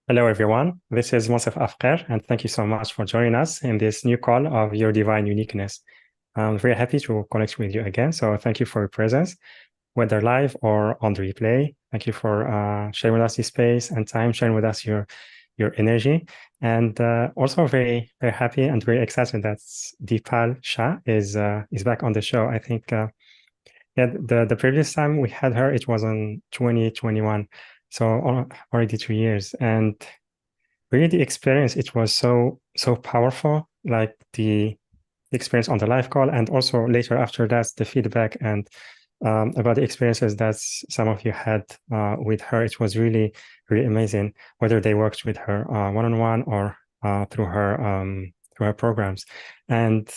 Hello, everyone. This is Mosef Afker, and thank you so much for joining us in this new call of Your Divine Uniqueness. I'm very happy to connect with you again. So thank you for your presence, whether live or on the replay. Thank you for sharing with us this space and time, sharing with us your energy. And also very happy and very excited that Dipal Shah is back on the show. I think yeah, the previous time we had her, it was in 2021. So already 2 years. And really the experience, it was so powerful, like the experience on the live call, and also later after that, the feedback and about the experiences that some of you had with her. It was really amazing, whether they worked with her one-on-one or through her programs. And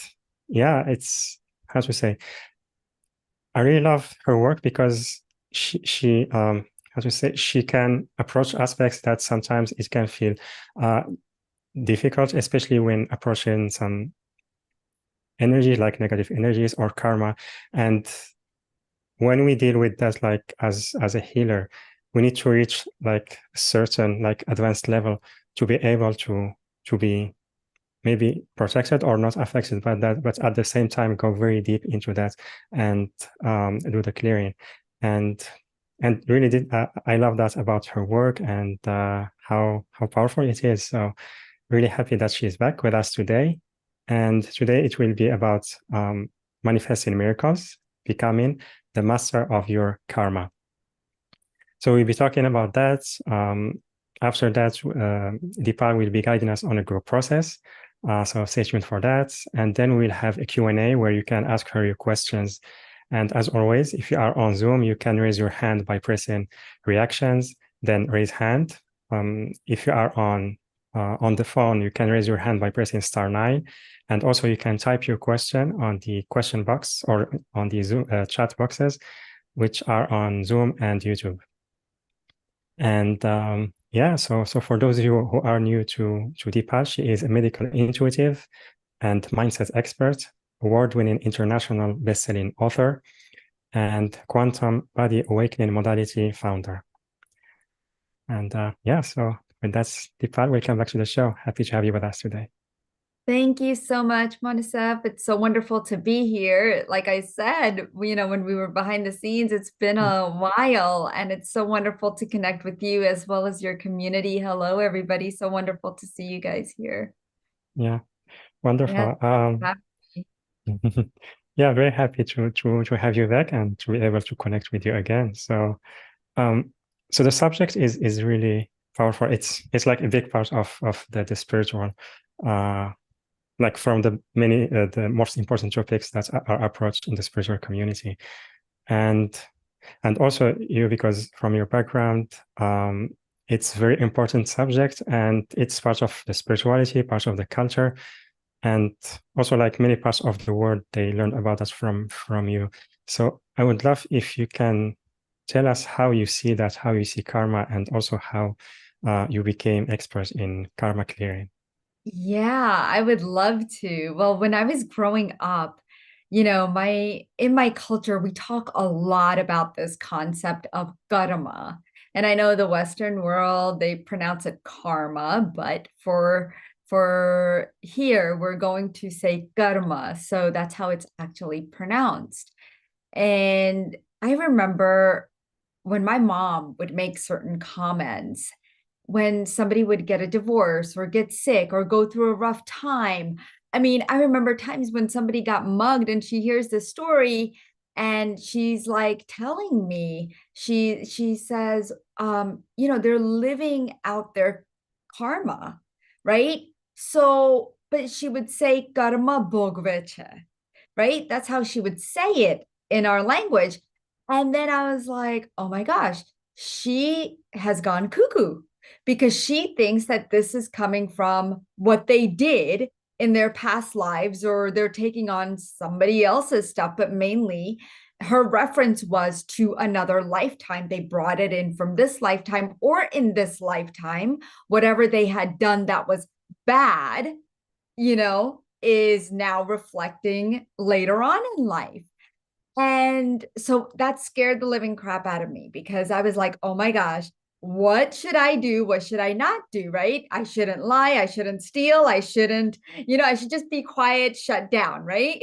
yeah, it's, how to say, I really love her work because she how to say, she can approach aspects that sometimes it can feel uh, difficult, especially when approaching some energy like negative energies or karma. And when we deal with that, like as a healer, we need to reach like a certain like advanced level to be able to be maybe protected or not affected by that, but at the same time go very deep into that and do the clearing. And really I love that about her work and how powerful it is. So really happy that she's back with us today. And today it will be about manifesting miracles, becoming the master of your karma. So we'll be talking about that. After that, Deepak will be guiding us on a group process. So stay tuned for that. And then we'll have a Q&A where you can ask her your questions. And as always, if you are on Zoom, you can raise your hand by pressing reactions, then raise hand. If you are on the phone, you can raise your hand by pressing *9. And also you can type your question on the question box or on the Zoom chat boxes, which are on Zoom and YouTube. And yeah, so for those of you who are new to Deepa, she is a medical intuitive and mindset expert, award-winning international best-selling author, and quantum body awakening modality founder. And yeah, so with that, Deepa, welcome back to the show. Happy to have you with us today. Thank you so much, Monisef. It's so wonderful to be here. Like I said, when we were behind the scenes, it's been a while, and it's so wonderful to connect with you as well as your community. Hello, everybody. So wonderful to see you guys here. Yeah, Yeah, wonderful. happy. Yeah, very happy to have you back and to be able to connect with you again. So um, so the subject is really powerful. It's like a big part of the spiritual, uh, like from the many the most important topics that are approached in the spiritual community, and also you, because from your background, it's very important subject, and it's part of the spirituality, part of the culture, and also like many parts of the world, they learn about us from you. So I would love if you can tell us how you see that, how you see karma, and also how you became expert in karma clearing. Yeah, I would love to. Well, when I was growing up, in my culture, we talk a lot about this concept of karma. And I know the Western world, they pronounce it karma, but for here, we're going to say karma. So that's how it's actually pronounced. And I remember when my mom would make certain comments, when somebody would get a divorce or get sick or go through a rough time. I mean, I remember times when somebody got mugged and she hears this story and she's like telling me, she says, they're living out their karma, right? So, but she would say karma bogveche, right? That's how she would say it in our language. And then I was like, oh my gosh, she has gone cuckoo because she thinks that this is coming from what they did in their past lives, or they're taking on somebody else's stuff. But mainly, her reference was to another lifetime. They brought it in from this lifetime, or in this lifetime, whatever they had done that was bad, is now reflecting later on in life. And so that scared the living crap out of me because I was like, oh my gosh, what should I do? What should I not do? Right? I shouldn't lie. I shouldn't steal. I shouldn't, I should just be quiet, shut down, right?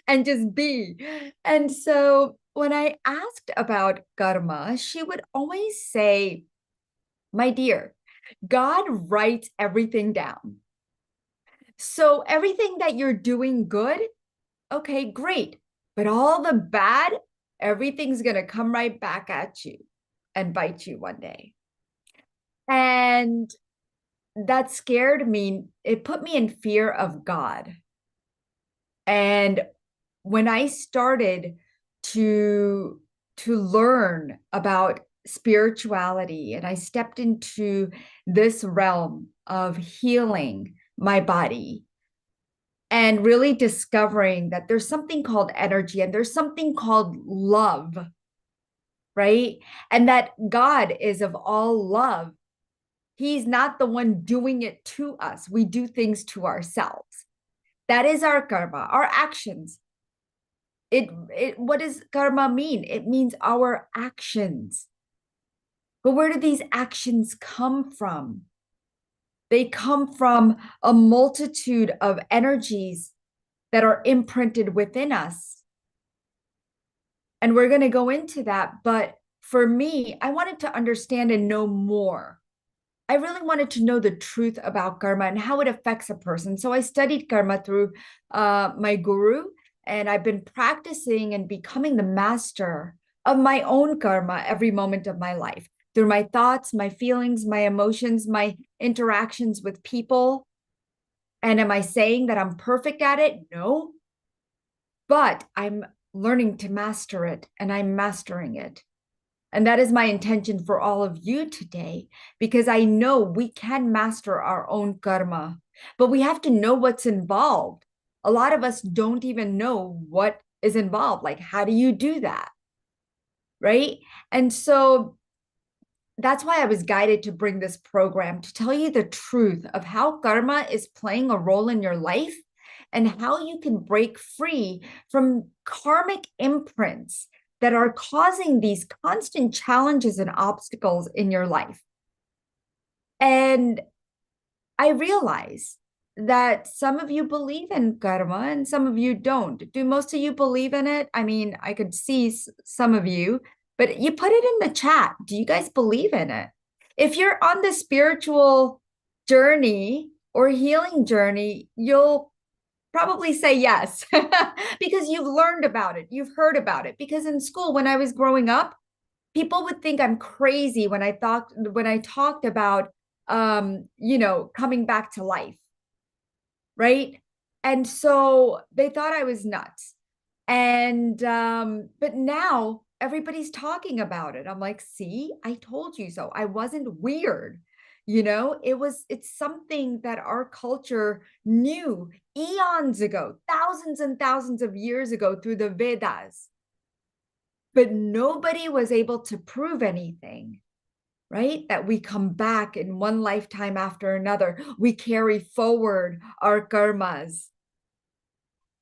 And just be. And so when I asked about karma, she would always say, my dear, God writes everything down. So everything that you're doing good, okay, great. But all the bad, everything's going to come right back at you and bite you one day. And that scared me. It put me in fear of God. And when I started to learn about spirituality and I stepped into this realm of healing my body and really discovering that there's something called energy and there's something called love, right? And that God is of all love. He's not the one doing it to us. We do things to ourselves. That is our karma, our actions. What does karma mean? It means our actions. But where do these actions come from? They come from a multitude of energies that are imprinted within us. And we're going to go into that. But for me, I wanted to understand and know more. I really wanted to know the truth about karma and how it affects a person. So I studied karma through my guru, and I've been practicing and becoming the master of my own karma every moment of my life through my thoughts, my feelings, my emotions, my interactions with people. And am I saying that I'm perfect at it? No, but I'm learning to master it and I'm mastering it. And that is my intention for all of you today, because I know we can master our own karma, but we have to know what's involved. A lot of us don't even know what is involved. Like, how do you do that? Right? And so that's why I was guided to bring this program to tell you the truth of how karma is playing a role in your life and how you can break free from karmic imprints that are causing these constant challenges and obstacles in your life. And I realize that some of you believe in karma and some of you don't. Do most of you believe in it? I mean, I could see some of you, but you put it in the chat. Do you guys believe in it? If you're on the spiritual journey or healing journey, you'll probably say yes because you've learned about it. You've heard about it. Because in school, when I was growing up, people would think I'm crazy when I talked about coming back to life, right? And so they thought I was nuts. And but now everybody's talking about it. I'm like, see, I told you so. I wasn't weird. It's something that our culture knew eons ago, thousands and thousands of years ago through the Vedas. But nobody was able to prove anything, right? That we come back in one lifetime after another. We carry forward our karmas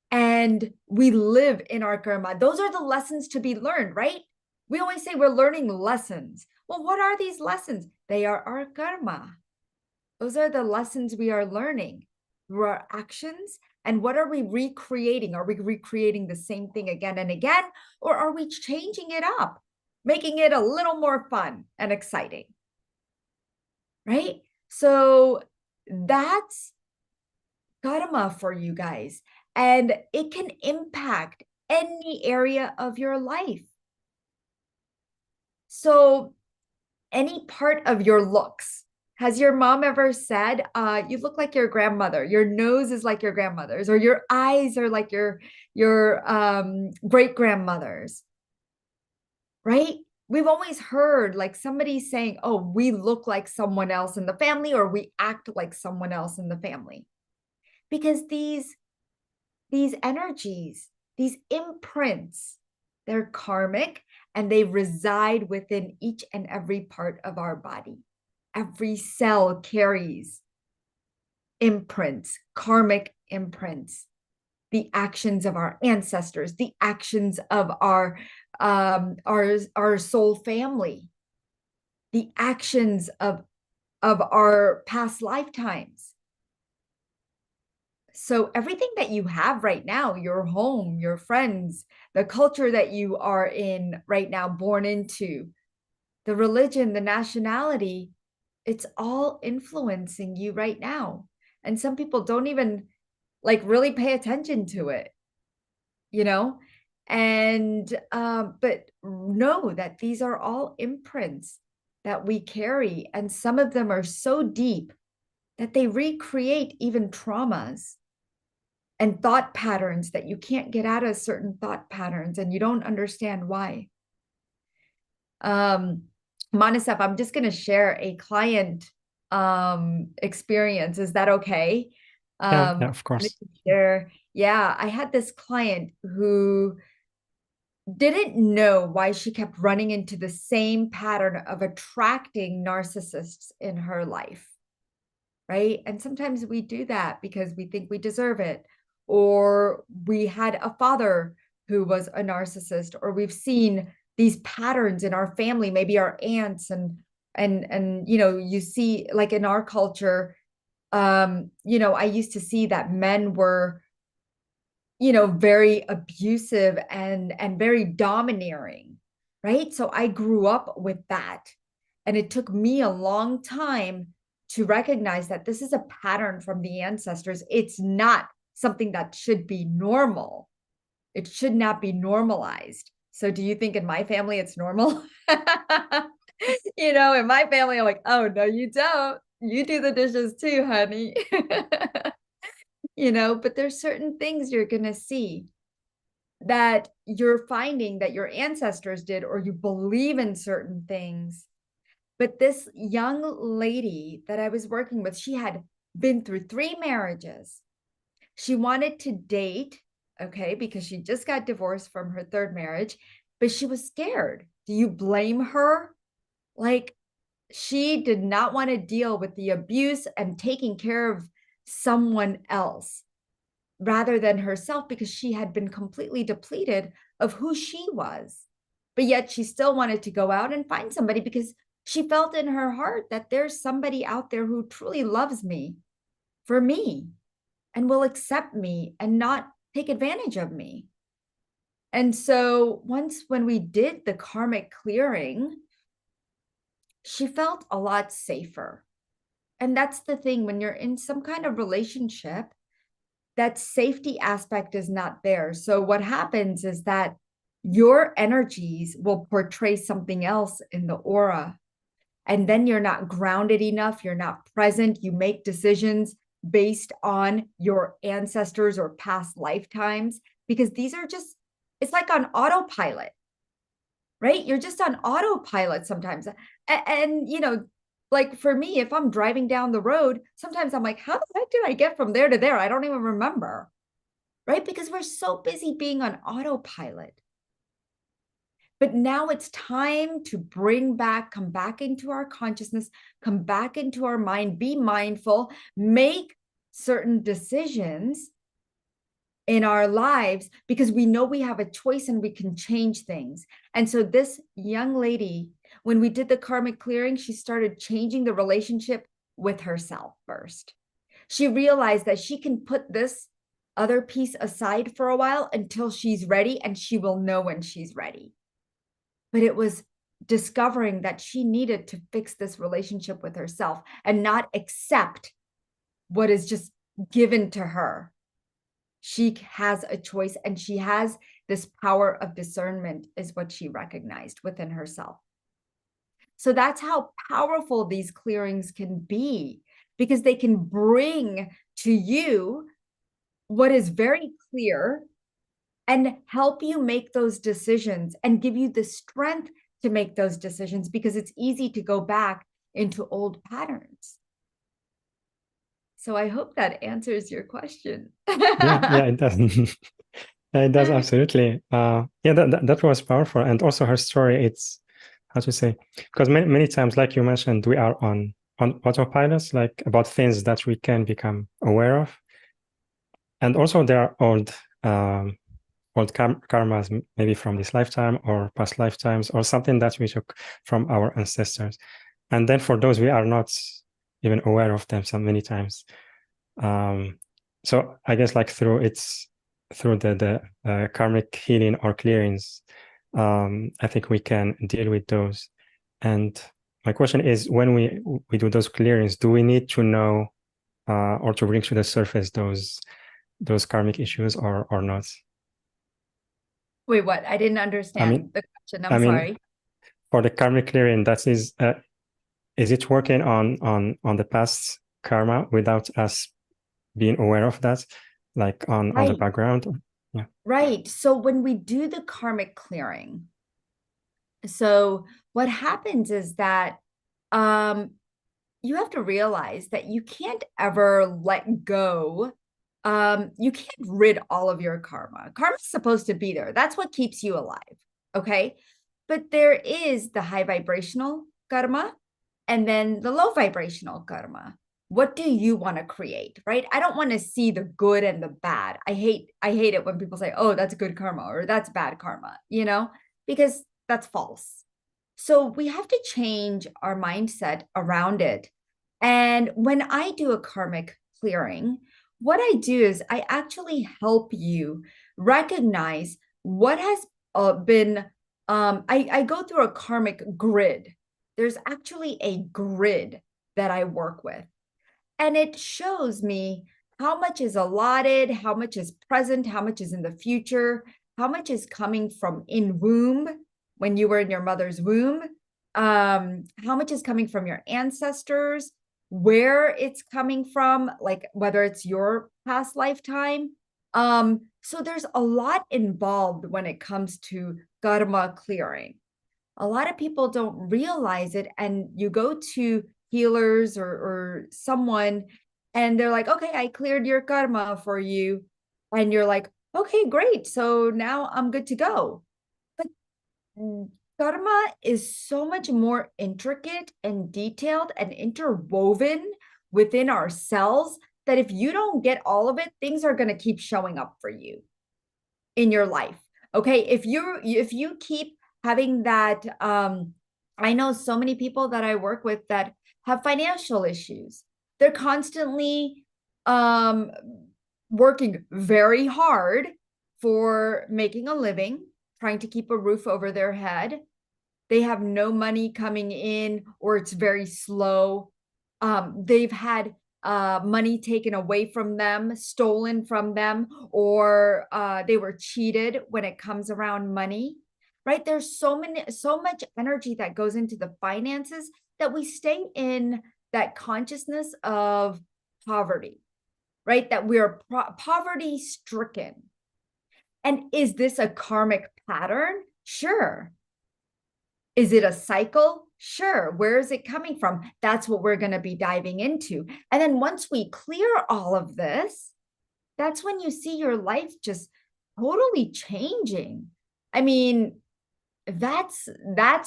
and we live in our karma. Those are the lessons to be learned, right? We always say we're learning lessons. Well, what are these lessons? They are our karma. Those are the lessons we are learning through our actions. And what are we recreating? Are we recreating the same thing again and again? Or are we changing it up, making it a little more fun and exciting? Right? So that's karma for you guys. And it can impact any area of your life. So any part of your looks. Has your mom ever said, you look like your grandmother, your nose is like your grandmother's, or your eyes are like your great grandmother's, right? We've always heard like somebody saying, oh, we look like someone else in the family, or we act like someone else in the family. Because these energies, these imprints, they're karmic and they reside within each and every part of our body. Every cell carries imprints, karmic imprints, the actions of our ancestors, the actions of our soul family. the actions of our past lifetimes. So everything that you have right now, your home, your friends, the culture that you are in right now, born into, the religion, the nationality, it's all influencing you right now. And some people don't even like really pay attention to it, you know? And but know that these are all imprints that we carry, and some of them are so deep that they recreate even traumas and thought patterns that you can't get out of certain thought patterns and you don't understand why. Manasep, I'm just going to share a client experience. Is that okay? Yeah, of course. Yeah, I had this client who didn't know why she kept running into the same pattern of attracting narcissists in her life, right? And sometimes we do that because we think we deserve it, or we had a father who was a narcissist, or we've seen these patterns in our family, maybe our aunts, and you know, you see like in our culture, you know, I used to see that men were, you know, very abusive and very domineering, right? So I grew up with that, and it took me a long time to recognize that this is a pattern from the ancestors. It's not something that should be normal. It should not be normalized. So do you think in my family it's normal? You know, in my family, I'm like, oh, no, you don't. You do the dishes too, honey. You know, but there's certain things you're going to see that you're finding that your ancestors did, or you believe in certain things. But this young lady that I was working with, she had been through 3 marriages. She wanted to date, okay, because she just got divorced from her 3rd marriage, but she was scared. Do you blame her? Like, she did not want to deal with the abuse and taking care of someone else rather than herself, because she had been completely depleted of who she was. But yet she still wanted to go out and find somebody because she felt in her heart that there's somebody out there who truly loves me for me and will accept me and not take advantage of me. And so once when we did the karmic clearing, she felt a lot safer. And that's the thing, when you're in some kind of relationship, that safety aspect is not there. So what happens is that your energies will portray something else in the aura. And then you're not grounded enough. You're not present. You make decisions based on your ancestors or past lifetimes, because these are just, it's like on autopilot, right? You're just on autopilot sometimes. And you know, like for me, if I'm driving down the road, sometimes I'm like, how the heck did I get from there to there? I don't even remember, right? Because we're so busy being on autopilot. But now it's time to come back into our consciousness, come back into our mind, be mindful, make certain decisions in our lives, because we know we have a choice and we can change things. And so this young lady, when we did the karmic clearing, she started changing the relationship with herself first. She realized that she can put this other piece aside for a while until she's ready, and she will know when she's ready. But it was discovering that she needed to fix this relationship with herself and not accept what is just given to her. She has a choice, and she has this power of discernment, is what she recognized within herself. So that's how powerful these clearings can be, because they can bring to you what is very clear and help you make those decisions and give you the strength to make those decisions, because it's easy to go back into old patterns. So I hope that answers your question. Yeah, it does. It does, absolutely. Yeah, that was powerful. And also her story, it's, how to say, because many times, like you mentioned, we are on autopilots, like about things that we can become aware of. And also there are old old karmas, maybe from this lifetime or past lifetimes, or something that we took from our ancestors. And then for those, we are not even aware of them so many times. So I guess like through the karmic healing or clearings, I think we can deal with those. And my question is, when we do those clearings, do we need to know or to bring to the surface those karmic issues or not? Wait, what? I didn't I understand mean, the question. I I'm mean, sorry. for the karmic clearing, that is it working on the past karma without us being aware of that, like on the Right, background? Yeah. right. So when we do the karmic clearing, so what happens is that um you have to realize that you can't ever let go. You can't rid all of your karma. Karma's supposed to be there. That's what keeps you alive. Okay. But there is the high vibrational karma and then the low vibrational karma. What do you want to create? Right. I don't want to see the good and the bad. I hate it when people say, oh, that's good karma or that's bad karma, because that's false. So we have to change our mindset around it. And when I do a karmic clearing, what I do is I actually help you recognize what has been. I go through a karmic grid. There's actually a grid that I work with, and it shows me how much is allotted, how much is present, how much is in the future, how much is coming from in womb when you were in your mother's womb, how much is coming from your ancestors, where it's coming from, like whether it's your past lifetime. So there's a lot involved when it comes to karma clearing. A lot of people don't realize it, and you go to healers or someone and they're like, okay, I cleared your karma for you, and you're like, okay, great, so now I'm good to go. But karma is so much more intricate and detailed and interwoven within our cells that if you don't get all of it, things are going to keep showing up for you in your life. Okay, if you keep having that, I know so many people that I work with that have financial issues. They're constantly um working very hard for making a living, trying to keep a roof over their head. They have no money coming in, or it's very slow. They've had money taken away from them, stolen from them, or they were cheated when it comes around money. Right? There's so much energy that goes into the finances that we stay in that consciousness of poverty, right? That we're poverty stricken. And is this a karmic pattern? Sure. Is it a cycle? Sure. Where is it coming from? That's what we're going to be diving into. And then once we clear all of this, that's when you see your life just totally changing. I mean, that's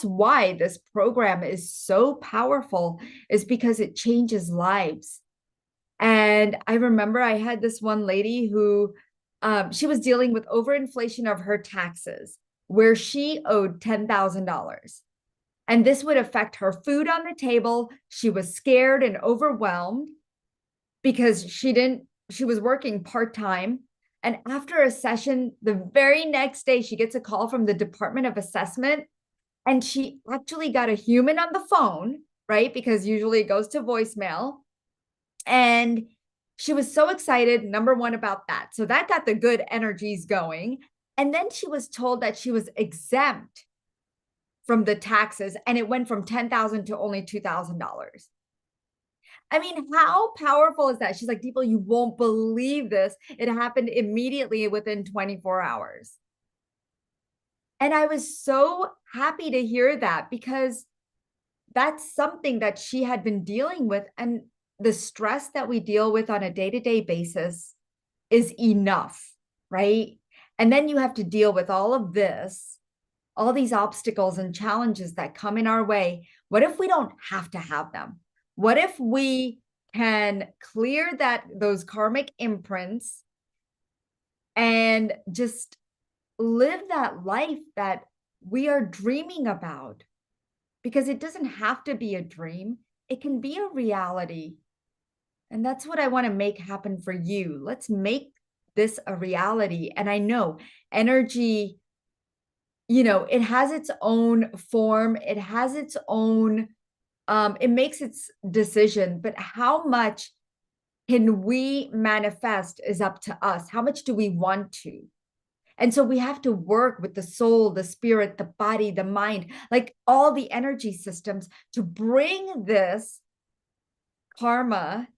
why this program is so powerful, is because it changes lives. And I remember I had this one lady who she was dealing with overinflation of her taxes, where she owed $10,000. And this would affect her food on the table. She was scared and overwhelmed because she was working part-time. And after a session, the very next day, she gets a call from the Department of Assessment. And she actually got a human on the phone, right? Because usually it goes to voicemail. And she was so excited, number one, about that. So that got the good energies going. And then she was told that she was exempt from the taxes, and it went from $10,000 to only $2,000. I mean, how powerful is that? She's like, Dipal, you won't believe this. It happened immediately within 24 hours. And I was so happy to hear that, because that's something that she had been dealing with. And the stress that we deal with on a day-to-day basis is enough, right? And then you have to deal with all of this, all these obstacles and challenges that come in our way. What if we don't have to have them? What if we can clear those karmic imprints and just live that life that we are dreaming about, because it doesn't have to be a dream. It can be a reality. And that's what I want to make happen for you. Let's make this a reality. And I know energy, it has its own form, it has its own, it makes its decision, but how much can we manifest is up to us. How much do we want to? And so we have to work with the soul, the spirit, the body, the mind, like all the energy systems to bring this karma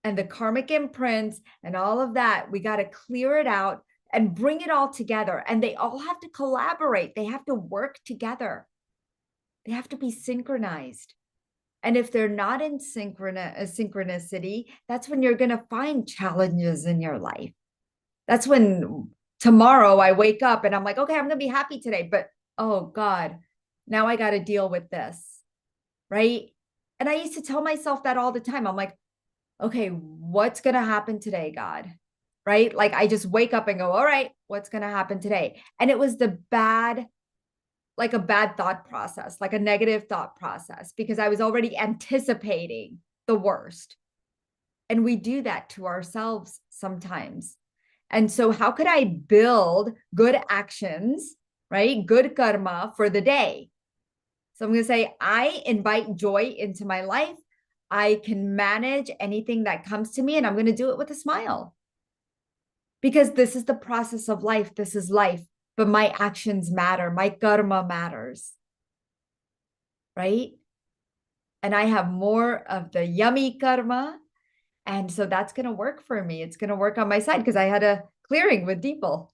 and the karmic imprints and all of that. We got to clear it out and bring it all together. And they all have to collaborate. They have to work together. They have to be synchronized. And if they're not in synchronicity, that's when you're going to find challenges in your life. That's when tomorrow I wake up and I'm like, okay, I'm going to be happy today. But oh God, now I got to deal with this. Right. And I used to tell myself that all the time. I'm like, okay, what's going to happen today, God? Right. Like I just wake up and go, all right, what's going to happen today? And it was like a bad thought process, like a negative thought process, because I was already anticipating the worst. And we do that to ourselves sometimes. And so, how could I build good actions, right? Good karma for the day. So, I'm going to say, I invite joy into my life. I can manage anything that comes to me, and I'm going to do it with a smile, because this is the process of life. This is life, but my actions matter. My karma matters, right? And I have more of the yummy karma. And so that's going to work for me. It's going to work on my side because I had a clearing with Dipal.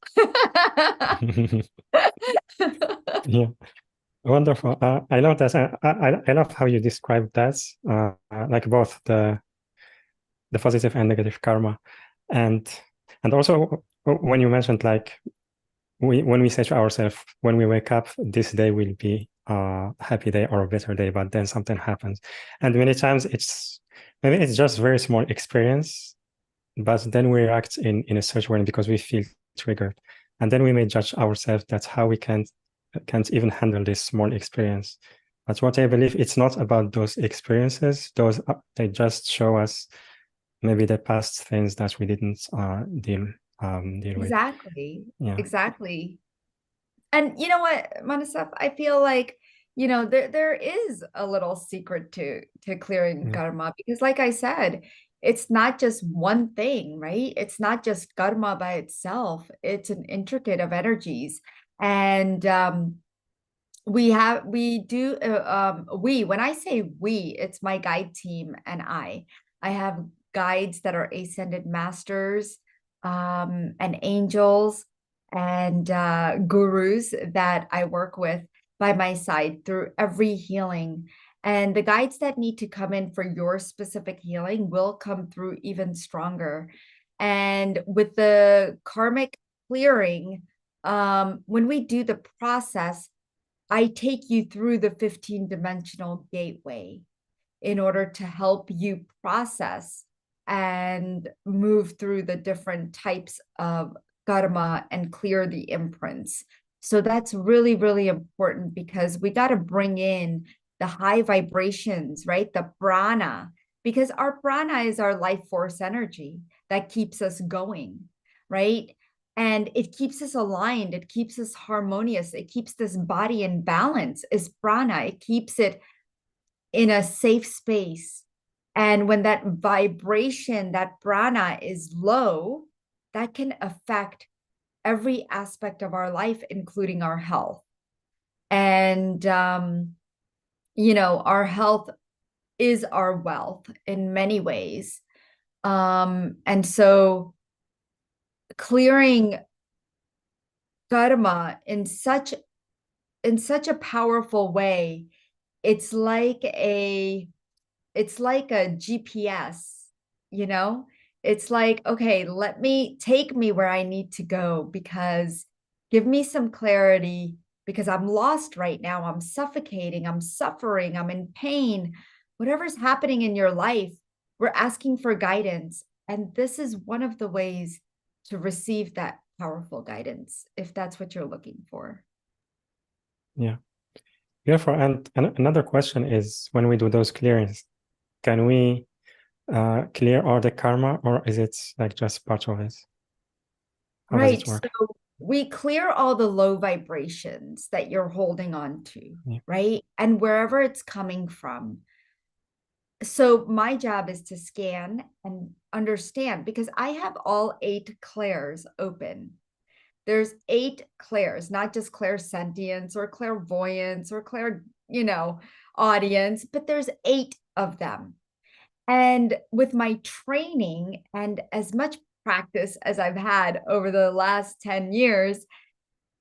Yeah, wonderful. I love that. I love how you describe that, like both the positive and negative karma, and also when you mentioned like when we say to ourselves when we wake up, this day will be a happy day or a better day, but then something happens, and many times maybe it's just very small experience, but then we react in a certain way because we feel triggered, and then we may judge ourselves. That's how we can't even handle this small experience. But what I believe, it's not about those experiences. They just show us maybe the past things that we didn't deal with. Exactly. Yeah. Exactly. And you know what, Manasaf, I feel like, there is a little secret to clearing Yeah. karma, because like I said, it's not just one thing, right? It's not just karma by itself. It's an intricate of energies. And when I say we, it's my guide team and I have guides that are ascended masters, and angels and gurus that I work with by my side through every healing. And the guides that need to come in for your specific healing will come through even stronger. And with the karmic clearing, when we do the process, I take you through the 15-dimensional gateway in order to help you process and move through the different types of karma and clear the imprints. So that's really, really important, because we got to bring in the high vibrations, right? The prana, because our prana is our life force energy that keeps us going, right? And it keeps us aligned, it keeps us harmonious, it keeps this body in balance, is prana. It keeps it in a safe space. And when that vibration, that prana is low, that can affect every aspect of our life, including our health. And, our health is our wealth in many ways. And so clearing karma in such a powerful way, it's like a GPS, you know? It's like, okay, take me where I need to go, because give me some clarity, because I'm lost right now. I'm suffocating, I'm suffering, I'm in pain. Whatever's happening in your life, we're asking for guidance. And this is one of the ways to receive that powerful guidance if that's what you're looking for. Yeah. Beautiful. And another question is, when we do those clearings, can we clear all the karma, or is it like just part of it? How does it Right. work? So we clear all the low vibrations that you're holding on to, Yeah. right? And wherever it's coming from. So my job is to scan and understand, because I have all 8 clairs open. There's 8 clairs, not just clairsentience or clairvoyance or audience, but there's 8 of them. And with my training and as much practice as I've had over the last 10 years,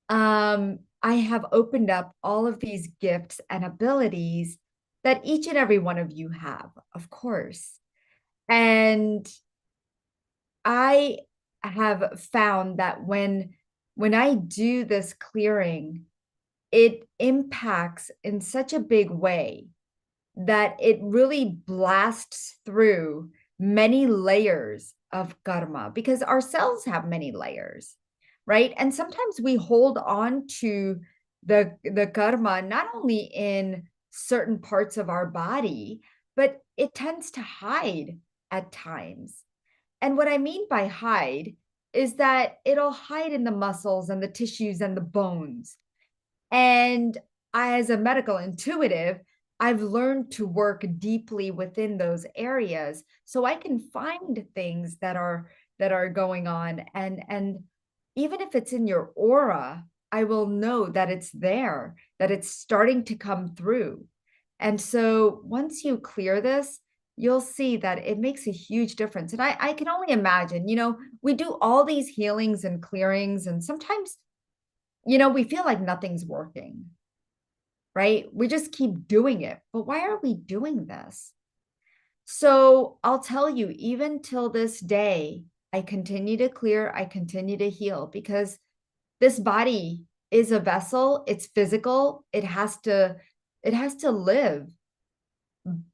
I have opened up all of these gifts and abilities that each and every one of you have, of course. And I have found that when I do this clearing, it impacts in such a big way that it really blasts through many layers of karma, because our cells have many layers, right? And sometimes we hold on to the karma not only in certain parts of our body, but it tends to hide at times. And what I mean by hide is that it'll hide in the muscles and the tissues and the bones. And I, as a medical intuitive, I've learned to work deeply within those areas so I can find things that are going on. And even if it's in your aura, I will know that it's there, that it's starting to come through. And so once you clear this, you'll see that it makes a huge difference. And I can only imagine, we do all these healings and clearings, and sometimes we feel like nothing's working, right? We just keep doing it. But why are we doing this? So I'll tell you, even till this day, I continue to clear, I continue to heal, because this body is a vessel, it's physical, it has to live.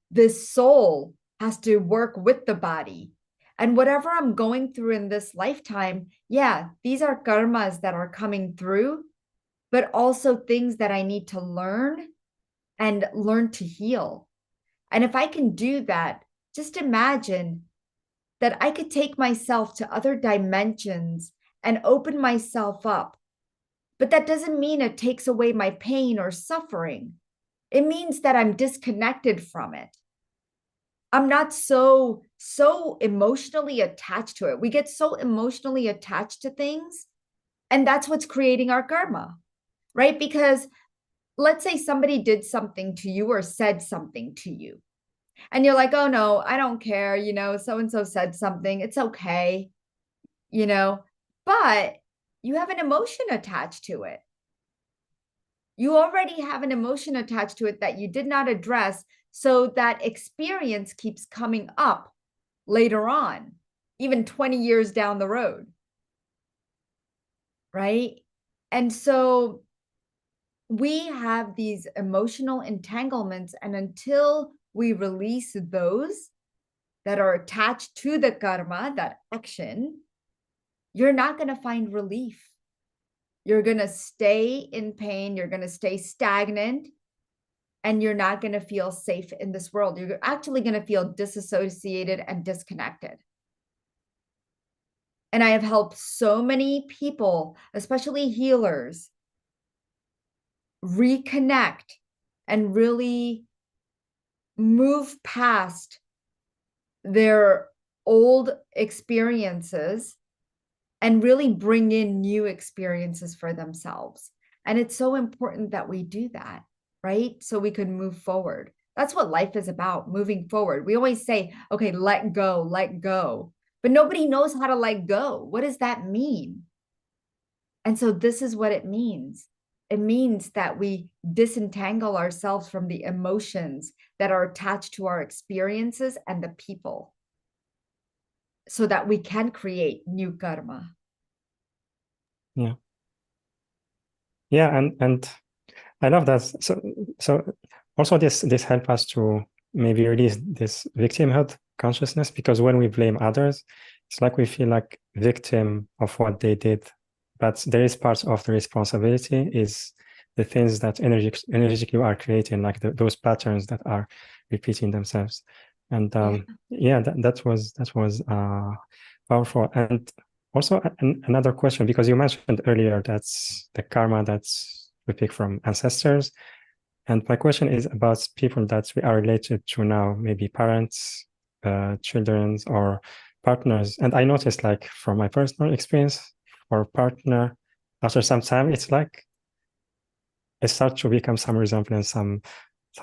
This soul has to work with the body. And whatever I'm going through in this lifetime, yeah, these are karmas that are coming through, but also things that I need to learn and learn to heal. And if I can do that, just imagine that I could take myself to other dimensions and open myself up. But that doesn't mean it takes away my pain or suffering. It means that I'm disconnected from it. I'm not so emotionally attached to it. We get so emotionally attached to things, and that's what's creating our karma, right? Because let's say somebody did something to you or said something to you, and you're like, oh no, I don't care, so and so said something, it's okay, but you have an emotion attached to it. You already have an emotion attached to it that you did not address, so that experience keeps coming up later on, even 20 years down the road, right? And so we have these emotional entanglements, and until we release those that are attached to the karma, that action, you're not going to find relief. You're going to stay in pain, you're going to stay stagnant, and you're not going to feel safe in this world. You're actually going to feel disassociated and disconnected. And I have helped so many people, especially healers, reconnect and really move past their old experiences and really bring in new experiences for themselves. And it's so important that we do that, right? So we can move forward. That's what life is about, moving forward. We always say, okay, let go, but nobody knows how to let go. What does that mean? And so this is what it means. It means that we disentangle ourselves from the emotions that are attached to our experiences and the people, so that we can create new karma. Yeah. Yeah, and I love that. So also this helps us to maybe release this victimhood consciousness, because when we blame others, it's like we feel like victim of what they did but there is part of the responsibility is the things that energetically are creating, like those patterns that are repeating themselves. And yeah, that was powerful. And also another question, because you mentioned earlier that's the karma that's we pick from ancestors. And my question is about people that we are related to now, maybe parents, children, or partners. And I noticed, like, from my personal experience, for partner, after some time, it's like it starts to become some resemblance, some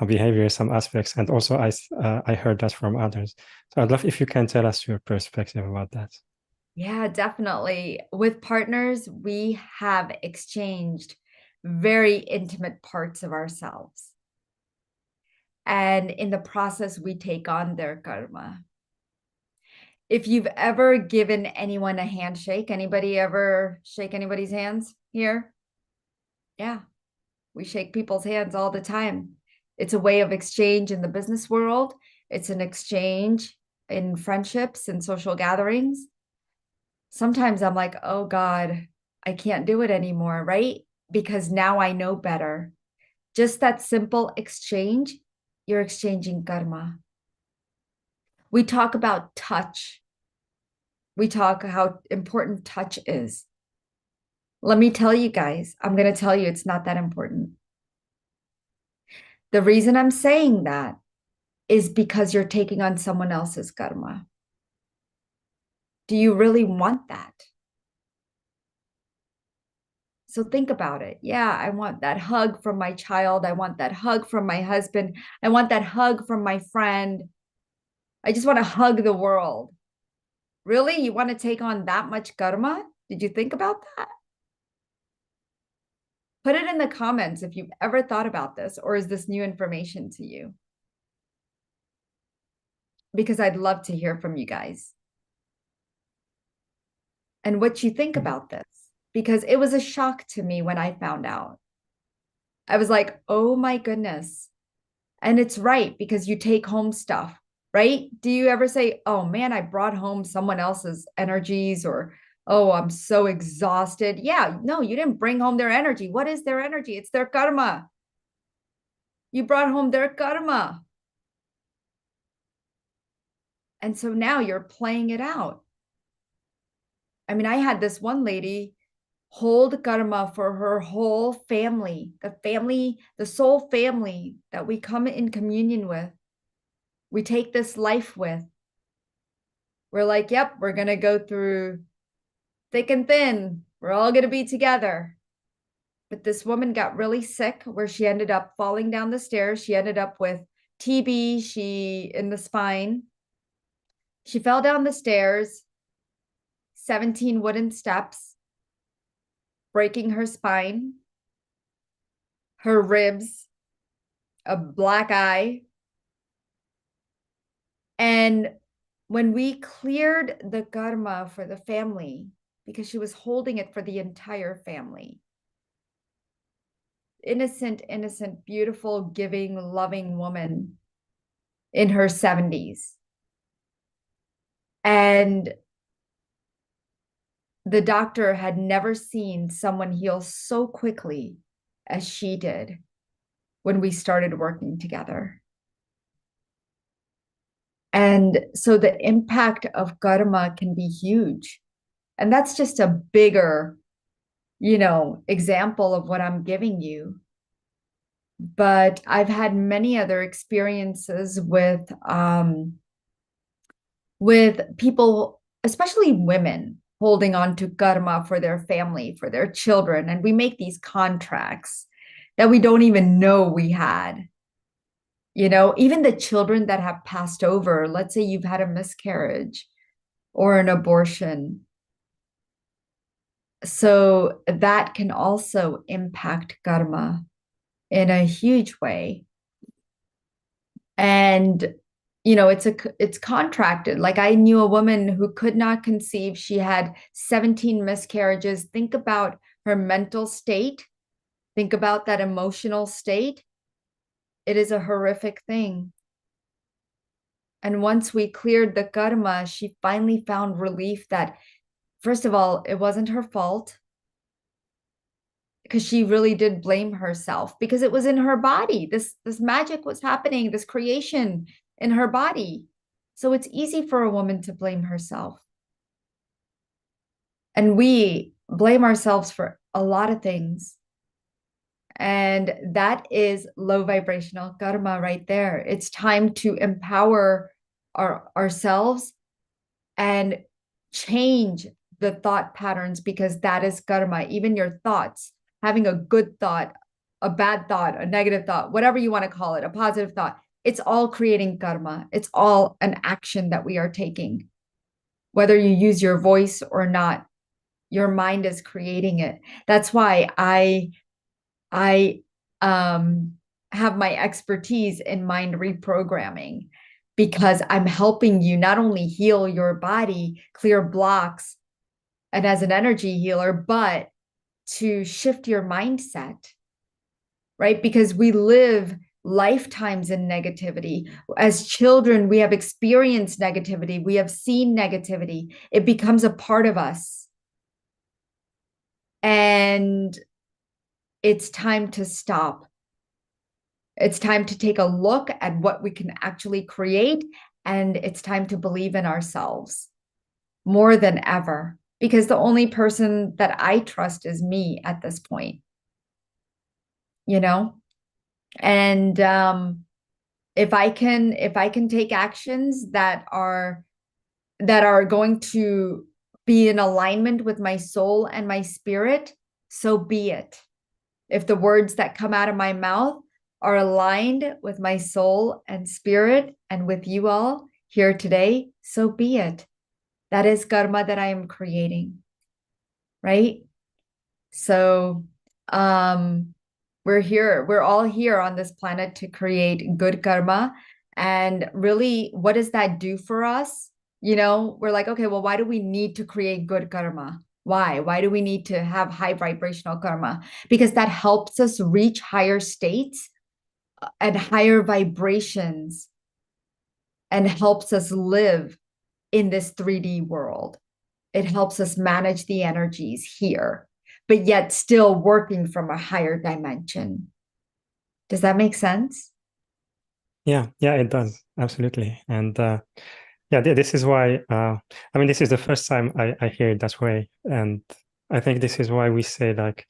behavior, some aspects. And also I heard that from others. So I'd love if you can tell us your perspective about that. Yeah, definitely. With partners, we have exchanged very intimate parts of ourselves. And in the process, we take on their karma. If you've ever given anyone a handshake, anybody ever shake anybody's hands here? Yeah, we shake people's hands all the time. It's a way of exchange in the business world. It's an exchange in friendships and social gatherings. Sometimes I'm like, oh God, I can't do it anymore, right? Because now I know better. Just that simple exchange, you're exchanging karma. We talk about touch. We talk how important touch is. Let me tell you guys, I'm going to tell you it's not that important. The reason I'm saying that is because you're taking on someone else's karma. Do you really want that? So think about it. Yeah, I want that hug from my child. I want that hug from my husband. I want that hug from my friend. I just want to hug the world. Really? You want to take on that much karma? Did you think about that? Put it in the comments if you've ever thought about this, or is this new information to you? Because I'd love to hear from you guys and what you think about this, because it was a shock to me when I found out. I was like, oh my goodness. And it's right, because you take home stuff, right? Do you ever say, oh man, I brought home someone else's energies, or, oh, I'm so exhausted? Yeah, no, you didn't bring home their energy. What is their energy? It's their karma. You brought home their karma. And so now you're playing it out. I mean, I had this one lady hold karma for her whole family, the soul family that we come in communion with, we take this life with. We're like, yep, we're going to go through thick and thin. We're all going to be together. But this woman got really sick, where she ended up falling down the stairs. She ended up with TB, in the spine. She fell down the stairs, 17 wooden steps, breaking her spine, her ribs, a black eye. And when we cleared the karma for the family, because she was holding it for the entire family, innocent, beautiful, giving, loving woman in her 70s. And the doctor had never seen someone heal so quickly as she did when we started working together. And so the impact of karma can be huge. And that's just a bigger, example of what I'm giving you. But I've had many other experiences with people, especially women, holding on to karma for their family, for their children. And we make these contracts that we don't even know we had. Even the children that have passed over, let's say you've had a miscarriage or an abortion. So that can also impact karma in a huge way. And it's contracted. Like, I knew a woman who could not conceive. She had 17 miscarriages. Think about her mental state. Think about that emotional state. It is a horrific thing. And once we cleared the karma, she finally found relief that, first of all, it wasn't her fault. because she really did blame herself because it was in her body. This magic was happening, this creation in her body. So it's easy for a woman to blame herself. And we blame ourselves for a lot of things. And that is low vibrational karma right there. It's time to empower ourselves and change the thought patterns, because that is karma. Even your thoughts, having a good thought, a bad thought, a negative thought, whatever you want to call it, a positive thought, it's all creating karma. It's all an action that we are taking. Whether you use your voice or not, your mind is creating it. That's why I have my expertise in mind reprogramming, because I'm helping you not only heal your body, clear blocks, and as an energy healer, but to shift your mindset, right? Because we live lifetimes in negativity. As children, we have experienced negativity. We have seen negativity. It becomes a part of us. And it's time to stop. It's time to take a look at what we can actually create. And it's time to believe in ourselves more than ever, because the only person that I trust is me at this point, you know? And if I can take actions that are going to be in alignment with my soul and my spirit, so be it. If the words that come out of my mouth are aligned with my soul and spirit and with you all here today, so be it. That is karma that I am creating, right? So we're all here on this planet to create good karma. And really, what does that do for us? You know, we're like, okay, well, why do we need to create good karma? Why do we need to have high vibrational karma? Because that helps us reach higher states and higher vibrations, and helps us live in this 3D world. It helps us manage the energies here, but yet still working from a higher dimension. Does that make sense? Yeah, it does. Absolutely. And yeah, this is why, I mean, this is the first time I hear it that way. And I think this is why we say, like,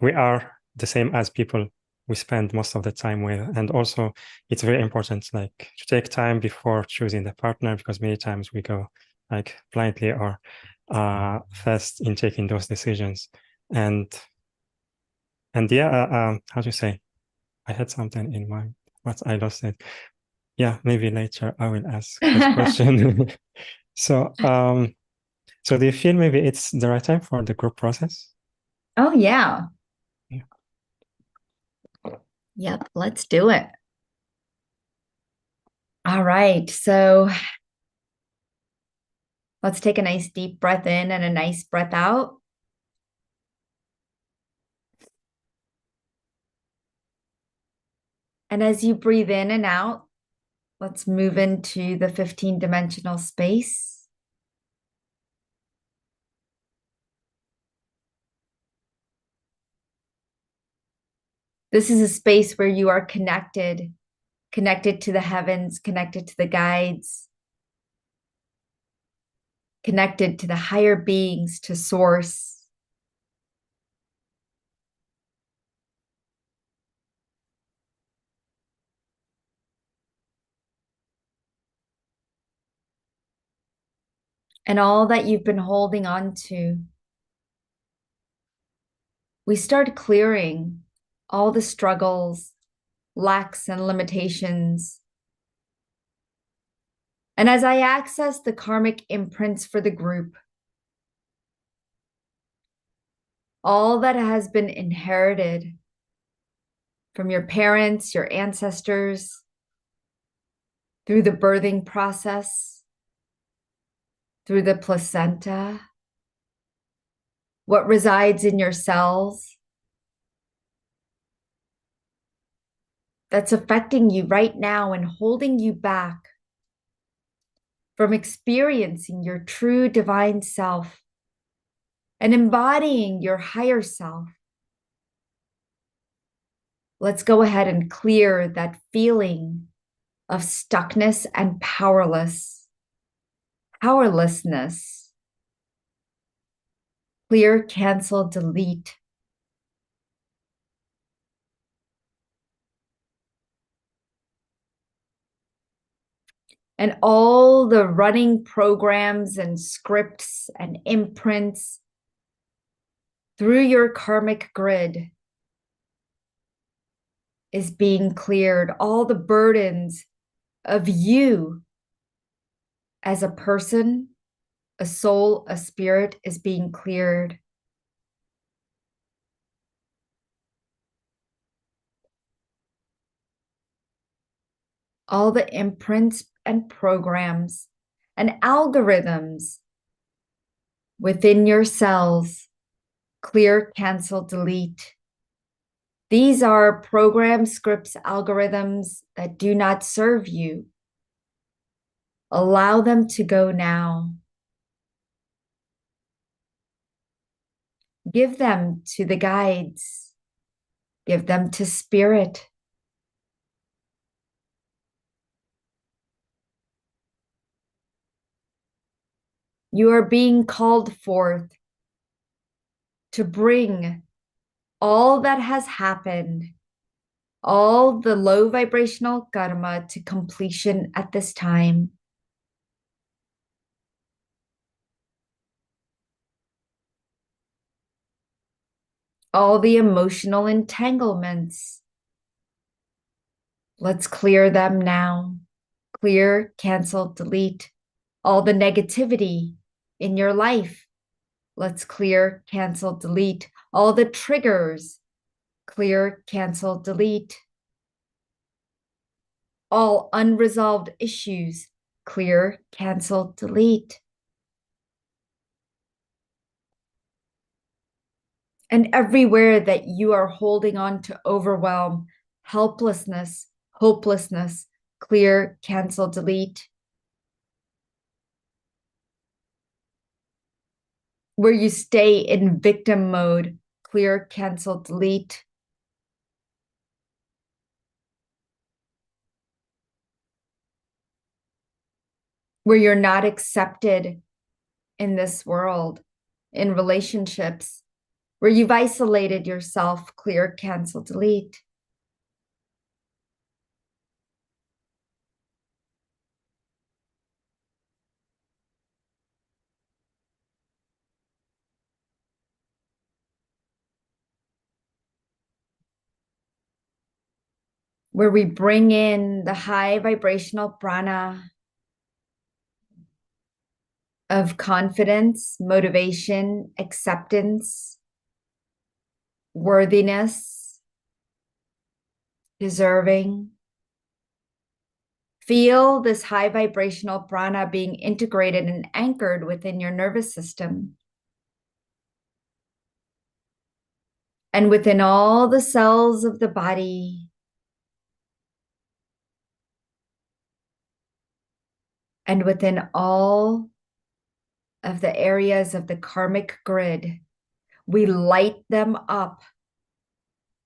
we are the same as people we spend most of the time with. And also, it's very important, like, to take time before choosing the partner, because many times we go, like, blindly or fast in taking those decisions. And yeah, how do you say? I had something in mind, but I lost it. Yeah, maybe later I will ask this question. So, so do you feel maybe it's the right time for the group process? Oh, yeah. Yeah. Yep, let's do it. All right. So let's take a nice deep breath in and a nice breath out. And as you breathe in and out, let's move into the 15-dimensional space. This is a space where you are connected to the heavens, connected to the guides, connected to the higher beings, to source. And all that you've been holding on to. We start clearing all the struggles, lacks, and limitations. And as I access the karmic imprints for the group, all that has been inherited from your parents, your ancestors, through the birthing process, through the placenta, what resides in your cells, that's affecting you right now and holding you back from experiencing your true divine self and embodying your higher self. let's go ahead and clear that feeling of stuckness and powerlessness. Clear, cancel, delete. And all the running programs and scripts and imprints through your karmic grid is being cleared. All the burdens of you as a person, a soul, a spirit is being cleared. All the imprints and programs and algorithms within your cells, clear, cancel, delete. These are programs, scripts, algorithms that do not serve you. Allow them to go now. Give them to the guides. Give them to spirit. You are being called forth to bring all that has happened, all the low vibrational karma to completion at this time. All the emotional entanglements. Let's clear them now. Clear, cancel, delete. All the negativity in your life. Let's clear, cancel, delete. All the triggers. Clear, cancel, delete. All unresolved issues. Clear, cancel, delete. And everywhere that you are holding on to overwhelm, helplessness, hopelessness, clear, cancel, delete. Where you stay in victim mode, clear, cancel, delete. Where you're not accepted in this world, in relationships, where you've isolated yourself, clear, cancel, delete. Where we bring in the high vibrational prana of confidence, motivation, acceptance, worthiness, deserving. Feel this high vibrational prana being integrated and anchored within your nervous system. And within all the cells of the body. And within all of the areas of the karmic grid, we light them up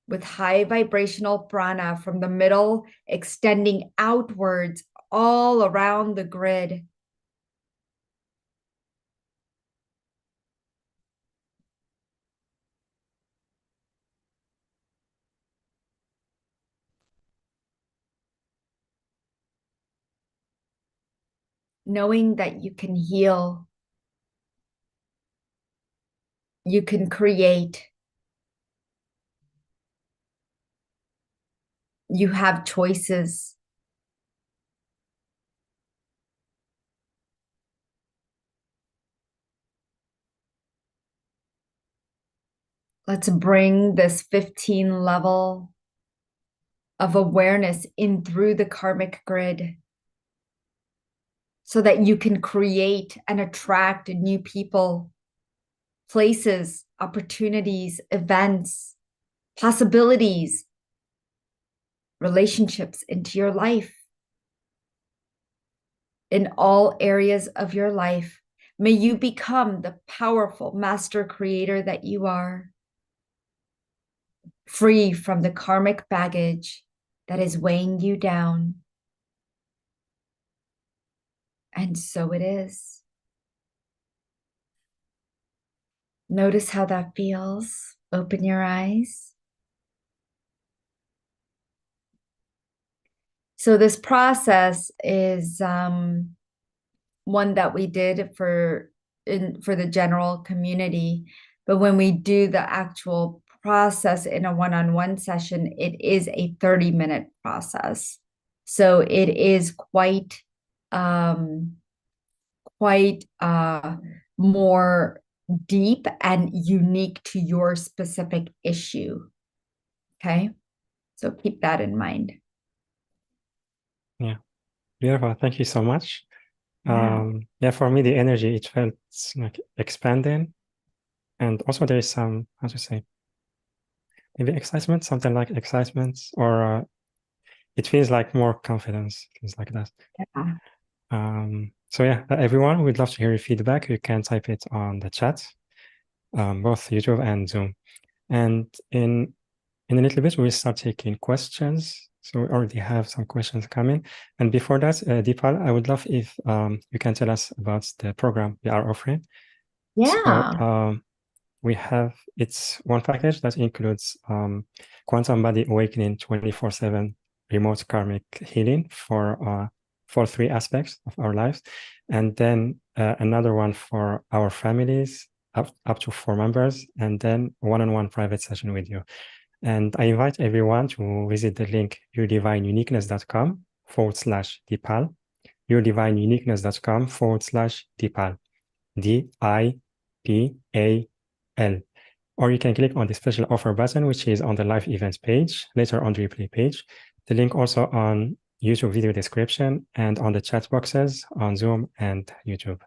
with high vibrational prana from the middle, extending outwards all around the grid. Knowing that you can heal, you can create, you have choices. Let's bring this 15 level of awareness in through the karmic grid so that you can create and attract new people, places, opportunities, events, possibilities, relationships into your life. In all areas of your life, may you become the powerful master creator that you are. free from the karmic baggage that is weighing you down. And so it is. Notice how that feels. Open your eyes. So this process is one that we did for the general community, but when we do the actual process in a one-on-one session, it is a 30-minute process. So it is quite more deep and unique to your specific issue. Okay, so keep that in mind. Yeah, beautiful. Thank you so much. Yeah. Yeah, for me, the energy, it felt like expanding. And also there is some, how to say, maybe excitement, something like excitement, or it feels like more confidence, things like that. Yeah. So yeah, everyone, we'd love to hear your feedback. You can type it on the chat, both YouTube and Zoom. And in a little bit, we'll start taking questions. So we already have some questions coming. And before that, Dipal, I would love if you can tell us about the program we are offering. Yeah. So it's one package that includes Quantum Body Awakening 24/7 remote karmic healing for 3 aspects of our lives. And then another one for our families, up to 4 members, and then one-on-one private session with you. And I invite everyone to visit the link yourdivineuniqueness.com/Dipal, yourdivineuniqueness.com/Dipal, DIPAL. Or you can click on the special offer button, which is on the live events page, later on the replay page. The link also on YouTube video description and on the chat boxes on Zoom and YouTube.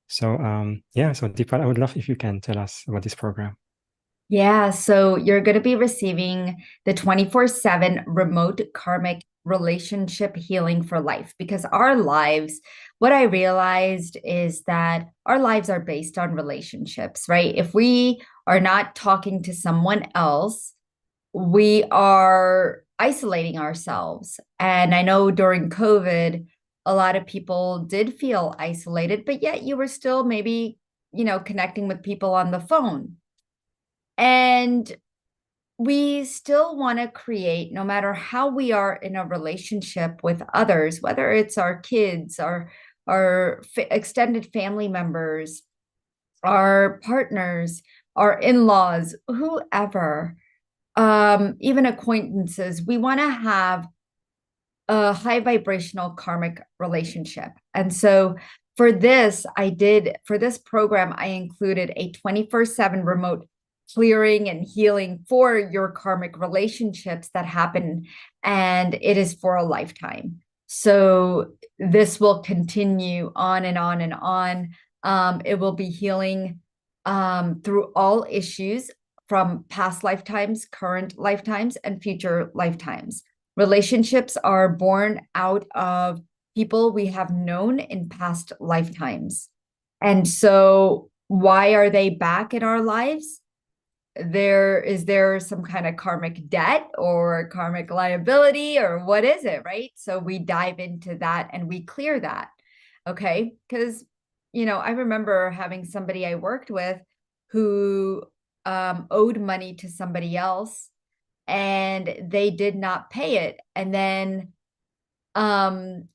So yeah, so Deepak, I would love if you can tell us about this program. Yeah, so you're going to be receiving the 24/7 remote karmic relationship healing for life, because our lives, what I realized is that our lives are based on relationships, right? If we are not talking to someone else, we are isolating ourselves. And I know during COVID, a lot of people did feel isolated, but yet you were still maybe, connecting with people on the phone. And we still want to create, no matter how we are in a relationship with others, whether it's our kids, our extended family members, our partners, our in-laws, whoever, even acquaintances, we want to have a high vibrational karmic relationship. And so for this program, I included a 24/7 remote clearing and healing for your karmic relationships that happen, and it is for a lifetime. So this will continue on and on and on. It will be healing through all issues from past lifetimes, current lifetimes, and future lifetimes. Relationships are born out of people we have known in past lifetimes. And so, why are they back in our lives? Is there some kind of karmic debt or karmic liability, or what is it, right? So we dive into that and we clear that. Okay, because I remember having somebody I worked with who owed money to somebody else, and they did not pay it. And then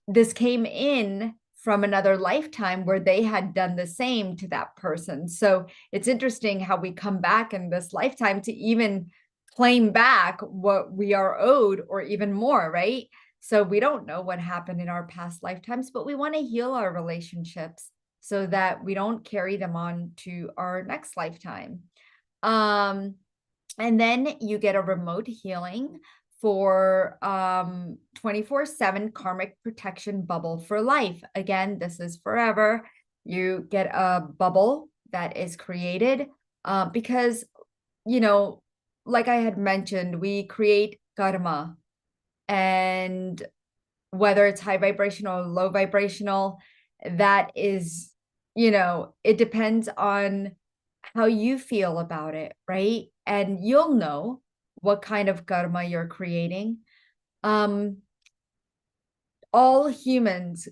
this came in from another lifetime where they had done the same to that person. So it's interesting how we come back in this lifetime to even claim back what we are owed, or even more, right? So we don't know what happened in our past lifetimes, but we want to heal our relationships so that we don't carry them on to our next lifetime. And then you get a remote healing for 24/7 karmic protection bubble for life. Again, this is forever. You get a bubble that is created because, like I had mentioned, we create karma, and whether it's high vibrational or low vibrational, that is, it depends on how you feel about it, right? And you'll know what kind of karma you're creating. All humans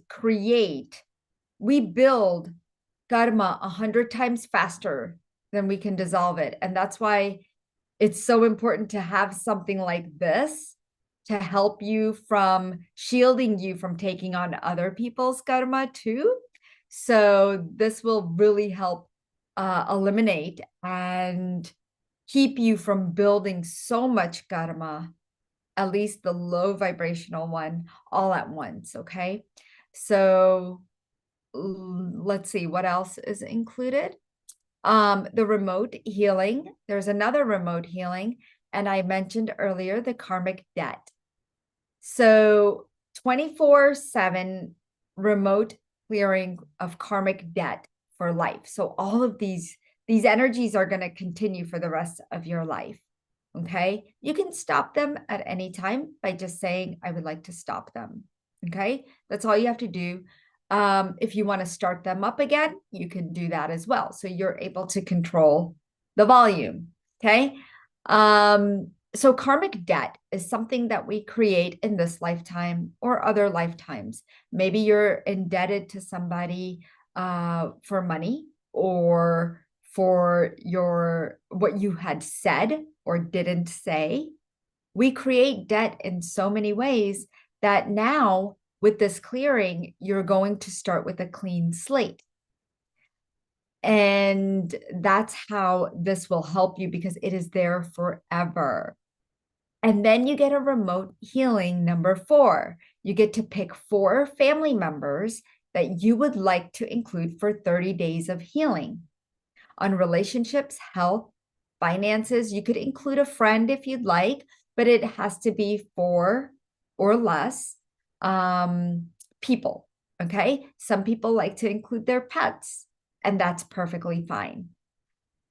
we build karma 100 times faster than we can dissolve it. And that's why it's so important to have something like this to help you from shielding you from taking on other people's karma too. So this will really help eliminate and keep you from building so much karma, at least the low vibrational one, all at once. Okay. So let's see what else is included. The remote healing. There's another remote healing. And I mentioned earlier the karmic debt. So 24/7 remote clearing of karmic debt for life. So all of these energies are going to continue for the rest of your life. Okay. You can stop them at any time by just saying, I would like to stop them. Okay. That's all you have to do. If you want to start them up again, you can do that as well. So you're able to control the volume. Okay. So karmic debt is something that we create in this lifetime or other lifetimes. Maybe you're indebted to somebody for money or for what you had said or didn't say. We create debt in so many ways that now with this clearing, you're going to start with a clean slate. And that's how this will help you because it is there forever. And then you get a remote healing number 4. You get to pick 4 family members that you would like to include for 30 days of healing. On relationships, health, finances, you could include a friend if you'd like, but it has to be 4 or less people. Okay. Some people like to include their pets, and that's perfectly fine.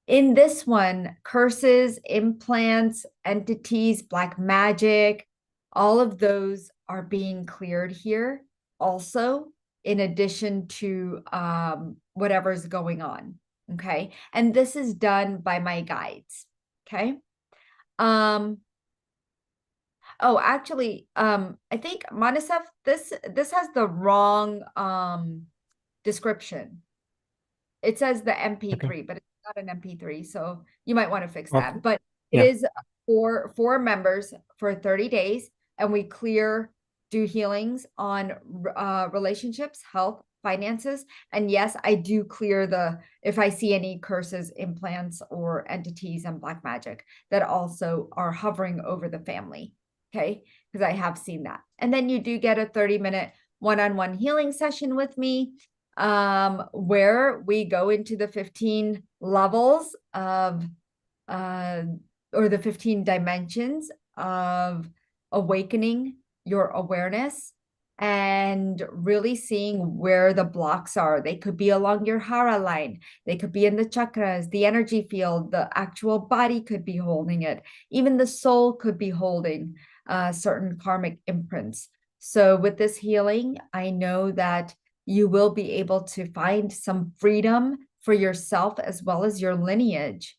In this one, curses, implants, entities, black magic, all of those are being cleared here also, in addition to whatever's going on. Okay. And this is done by my guides. Okay. Oh, actually, I think Manisef, this has the wrong description. It says the MP3, but it's not an MP3, so you might want to fix Okay. that. But it Yeah. is four members for 30 days, and we do healings on relationships, health, finances. And yes, I do clear if I see any curses, implants, or entities and black magic that also are hovering over the family. Okay, because I have seen that. And then you do get a 30-minute one-on-one healing session with me, where we go into the 15 levels of or the 15 dimensions of awakening your awareness and really seeing where the blocks are. They could be along your hara line, they could be in the chakras, the energy field, the actual body could be holding it, even the soul could be holding certain karmic imprints. So with this healing, I know that you will be able to find some freedom for yourself as well as your lineage.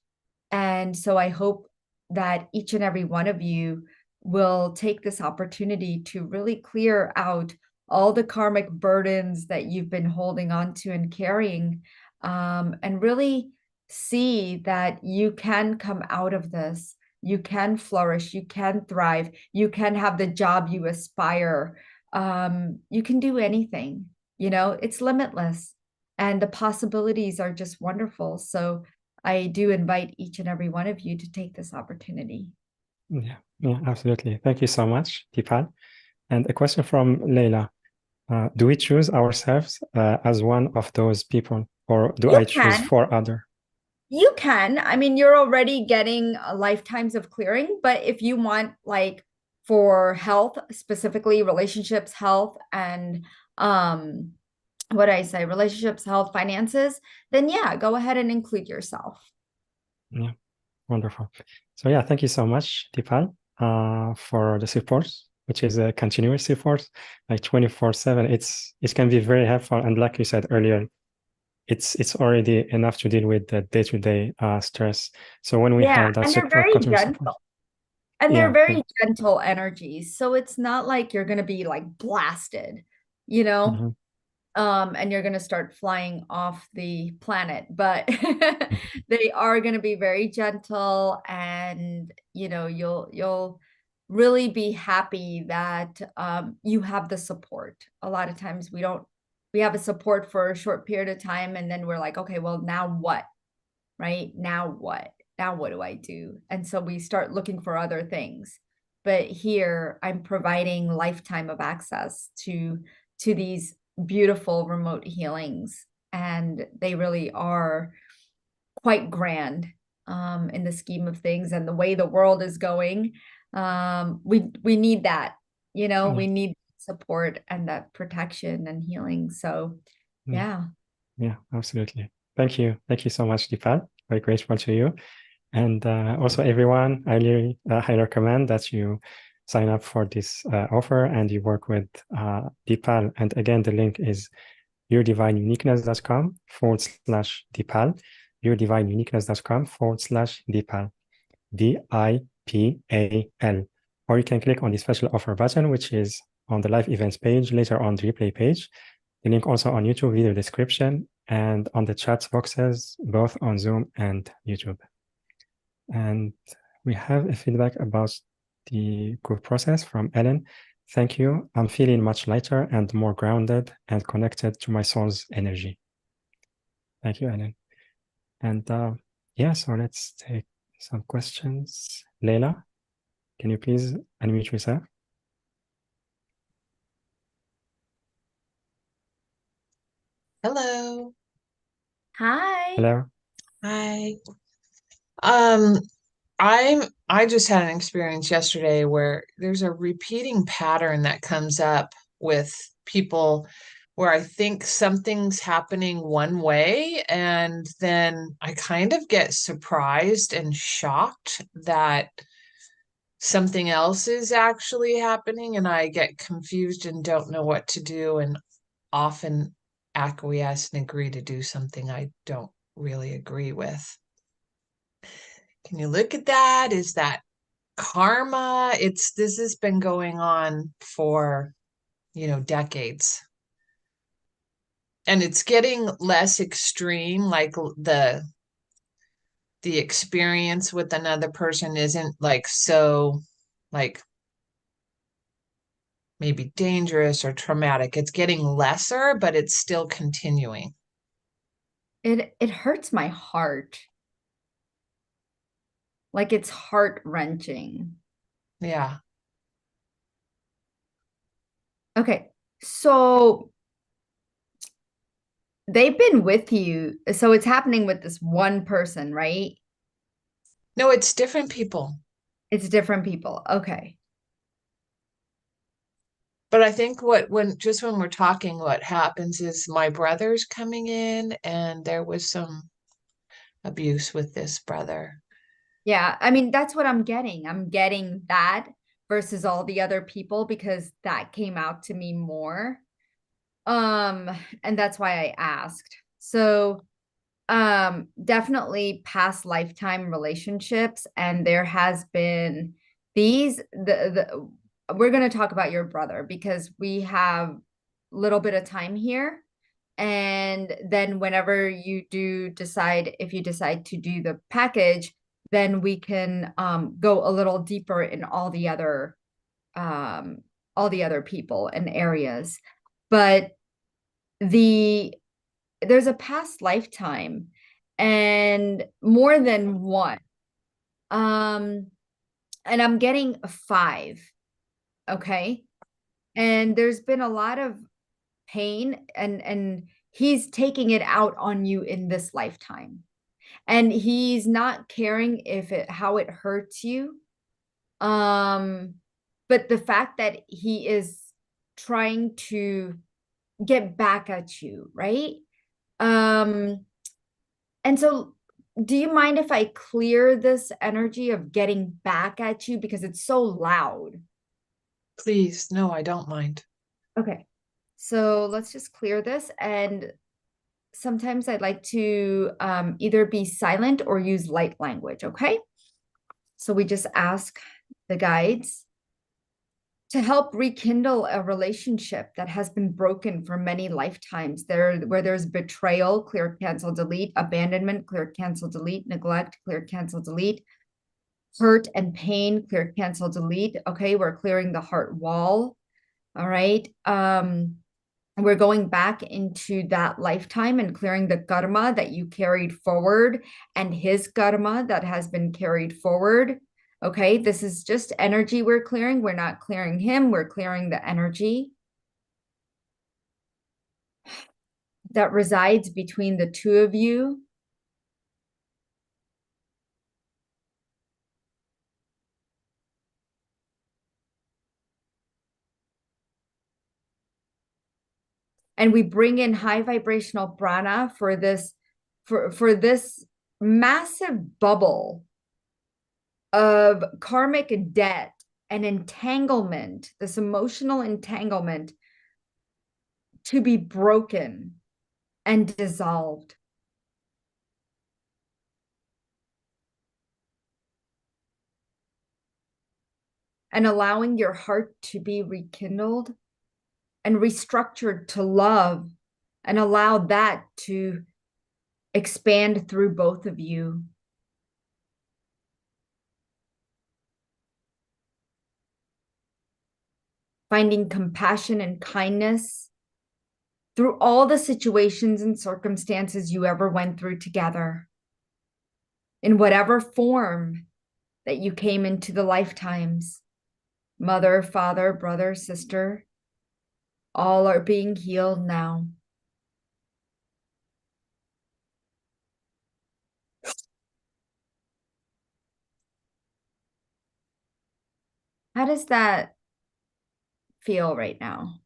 And so I hope that each and every one of you will take this opportunity to really clear out all the karmic burdens that you've been holding on to and carrying, and really see that you can come out of this. You can flourish, you can thrive, you can have the job you aspire. You can do anything. It's limitless and the possibilities are just wonderful. So I do invite each and every one of you to take this opportunity. Yeah, absolutely. Thank you so much, Dipal. And a question from Leila. Do we choose ourselves as one of those people, or do I choose for other? You can. I mean, you're already getting lifetimes of clearing, but if you want, like, for health, specifically relationships, health, and what I say, relationships, health, finances, then yeah, go ahead and include yourself. Yeah, wonderful. So yeah, thank you so much, Dipal, for the support, which is a continuous support, like 24/7. It can be very helpful, and like you said earlier, it's already enough to deal with the day-to-day stress. So when we have that and they're support, very continuous gentle. support, And they're Yeah. very gentle energies. So it's not like you're going to be like blasted, you know? Mhm. And you're going to start flying off the planet, but they are going to be very gentle, and you'll really be happy that you have the support. A lot of times we have a support for a short period of time, and then we're like, okay, well, now what? Right? Now what? Now what do I do? And so we start looking for other things. But here I'm providing lifetime of access to these beautiful remote healings, and they really are quite grand in the scheme of things and the way the world is going. We need that, Yeah. we need support and that protection and healing. So Yeah. yeah. Yeah, absolutely. Thank you. Thank you so much, Deepak. Very grateful to you. And also, everyone, I really highly recommend that you sign up for this offer and you work with Deepal. And again, the link is yourdivineuniqueness.com/Deepal, yourdivineuniqueness.com/Deepal, DIPAL. Or you can click on the special offer button, which is on the live events page, later on the replay page. The link also on YouTube video description and on the chat boxes, both on Zoom and YouTube. And we have a feedback about the group process from Ellen. Thank you. I'm feeling much lighter and more grounded and connected to my soul's energy. Thank you, Ellen. And yeah, so let's take some questions. Leila, can you please unmute yourself? Hello. Hi. Hello. Hi. Um, I just had an experience yesterday where there's a repeating pattern that comes up with people where I think something's happening one way, and then I kind of get surprised and shocked that something else is actually happening, and I get confused and don't know what to do, and often acquiesce and agree to do something I don't really agree with. Can you look at that? Is that karma? This has been going on for, decades. And it's getting less extreme, like the experience with another person isn't like so like maybe dangerous or traumatic. It's getting lesser, but it's still continuing. It hurts my heart. Like it's heart-wrenching. Yeah. Okay. So they've been with you. So it's happening with this one person, right? No, it's different people. It's different people. Okay. But I think when we're talking, what happens is my brother's coming in and there was some abuse with this brother. Yeah. I mean, that's what I'm getting. I'm getting that versus all the other people because that came out to me more. Um, and that's why I asked. So definitely past lifetime relationships, and there has been the we're going to talk about your brother because we have a little bit of time here, and then whenever you do decide, if you decide to do the package, then we can go a little deeper in um all the other people and areas. But the there's a past lifetime and more than one. Um, and I'm getting a 5. Okay. And there's been a lot of pain, and he's taking it out on you in this lifetime. And he's not caring how it hurts you. But the fact that he is trying to get back at you, right? Um, And so, do you mind if I clear this energy of getting back at you because it's so loud? Please, no, I don't mind. Okay. So, let's just clear this. And sometimes I'd like to either be silent or use light language. Okay. So, we just ask the guides, to help rekindle a relationship that has been broken for many lifetimes. Where there's betrayal, clear, cancel, delete, abandonment, clear, cancel, delete, neglect, clear, cancel, delete, hurt and pain, clear, cancel, delete. Okay, we're clearing the heart wall. All right. We're going back into that lifetime and clearing the karma that you carried forward and his karma that has been carried forward. Okay, this is just energy we're clearing. We're not clearing him, we're clearing the energy that resides between the two of you. And we bring in high vibrational prana for this massive bubble of karmic debt and entanglement, this emotional entanglement, to be broken and dissolved. And allowing your heart to be rekindled and restructured to love, and allow that to expand through both of you. Finding compassion and kindness through all the situations and circumstances you ever went through together, in whatever form that you came into the lifetimes. Mother, father, brother, sister, all are being healed now. How does that feel right now?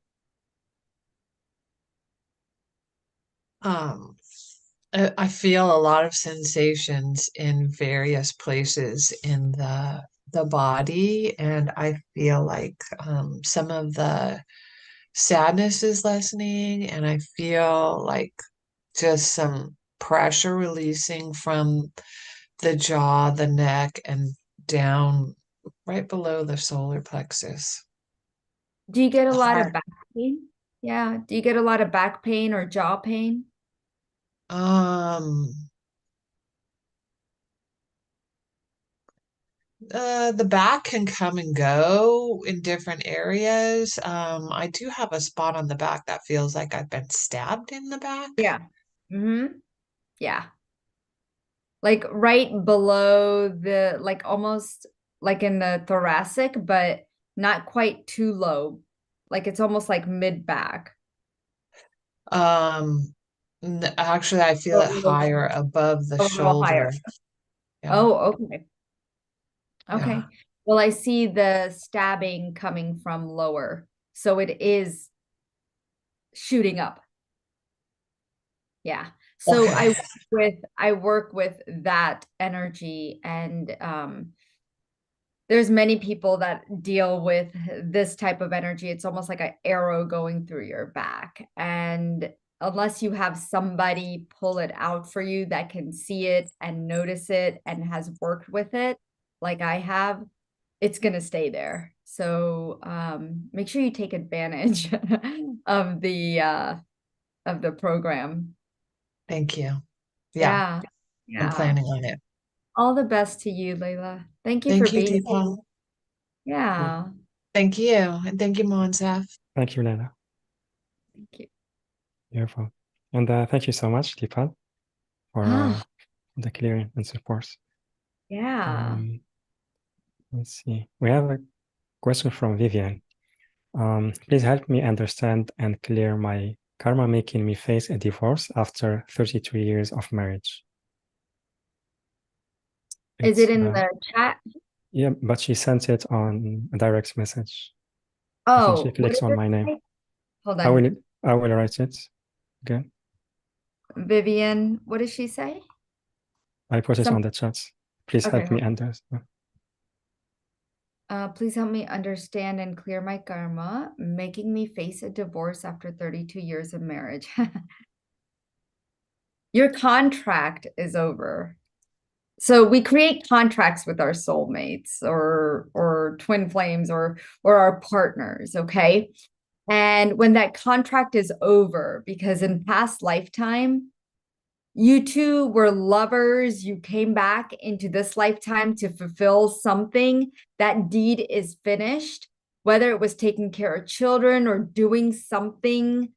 I feel a lot of sensations in various places in the body, and I feel like some of the sadness is lessening, and I feel like just some pressure releasing from the jaw, the neck, and down right below the solar plexus. Do you get a The lot heart. of back pain? Yeah. Do you get a lot of back pain or jaw pain? Um, the back can come and go in different areas. I do have a spot on the back that feels like I've been stabbed in the back. Yeah. Mm-hmm. Yeah. Like right below the, like almost like in the thoracic, but not quite too low. Like it's almost like mid back. Actually, I feel it higher above the A little higher. shoulder. Yeah, Oh, okay. yeah. Okay. Well, I see the stabbing coming from lower. So it is shooting up. Yeah. So Okay. I work with that energy, and there's many people that deal with this type of energy. It's almost like an arrow going through your back. And unless you have somebody pull it out for you that can see it and notice it and has worked with it, like I have, it's going to stay there. So make sure you take advantage of the program. Thank you. Yeah, Yeah. I'm Yeah. planning on it. All the best to you, Layla. Thank you for Thank you, being here. Deepa. Yeah. Thank you. And thank you, Monsef. Thank you, Lena. Thank you. Beautiful. And thank you so much, Dipal, for Ah, the clearing and support. yeah. Let's see. We have a question from Vivian. Please help me understand and clear my karma making me face a divorce after 32 years of marriage. Is It's it in the chat? yeah, but she sent it on a direct message. I think she Oh, what clicks does on it my name. say? Hold I on. will I will write it again. Vivian, what does she say? I put it Some on the chat. Please okay. help me understand. Please help me understand and clear my karma, making me face a divorce after 32 years of marriage. Your contract is over. So we create contracts with our soulmates or twin flames or our partners, okay? And when that contract is over, because in past lifetime, you two were lovers, you came back into this lifetime to fulfill something, that deed is finished, whether it was taking care of children or doing something,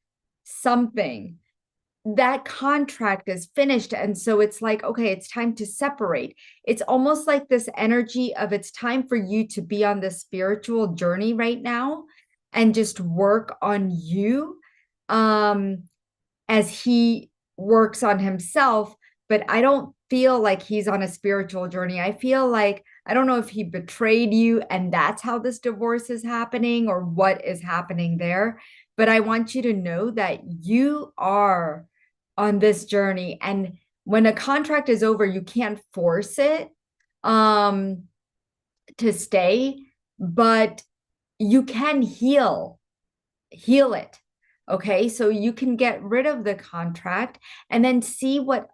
that contract is finished. And so it's like, okay, it's time to separate. It's almost like this energy of it's time for you to be on this spiritual journey right now and just work on you as he works on himself. But I don't feel like he's on a spiritual journey. I feel like, I don't know if he betrayed you and that's how this divorce is happening or what is happening there. But I want you to know that you are on this journey. And when a contract is over, you can't force it to stay, but you can heal it. Okay, so you can get rid of the contract and then see what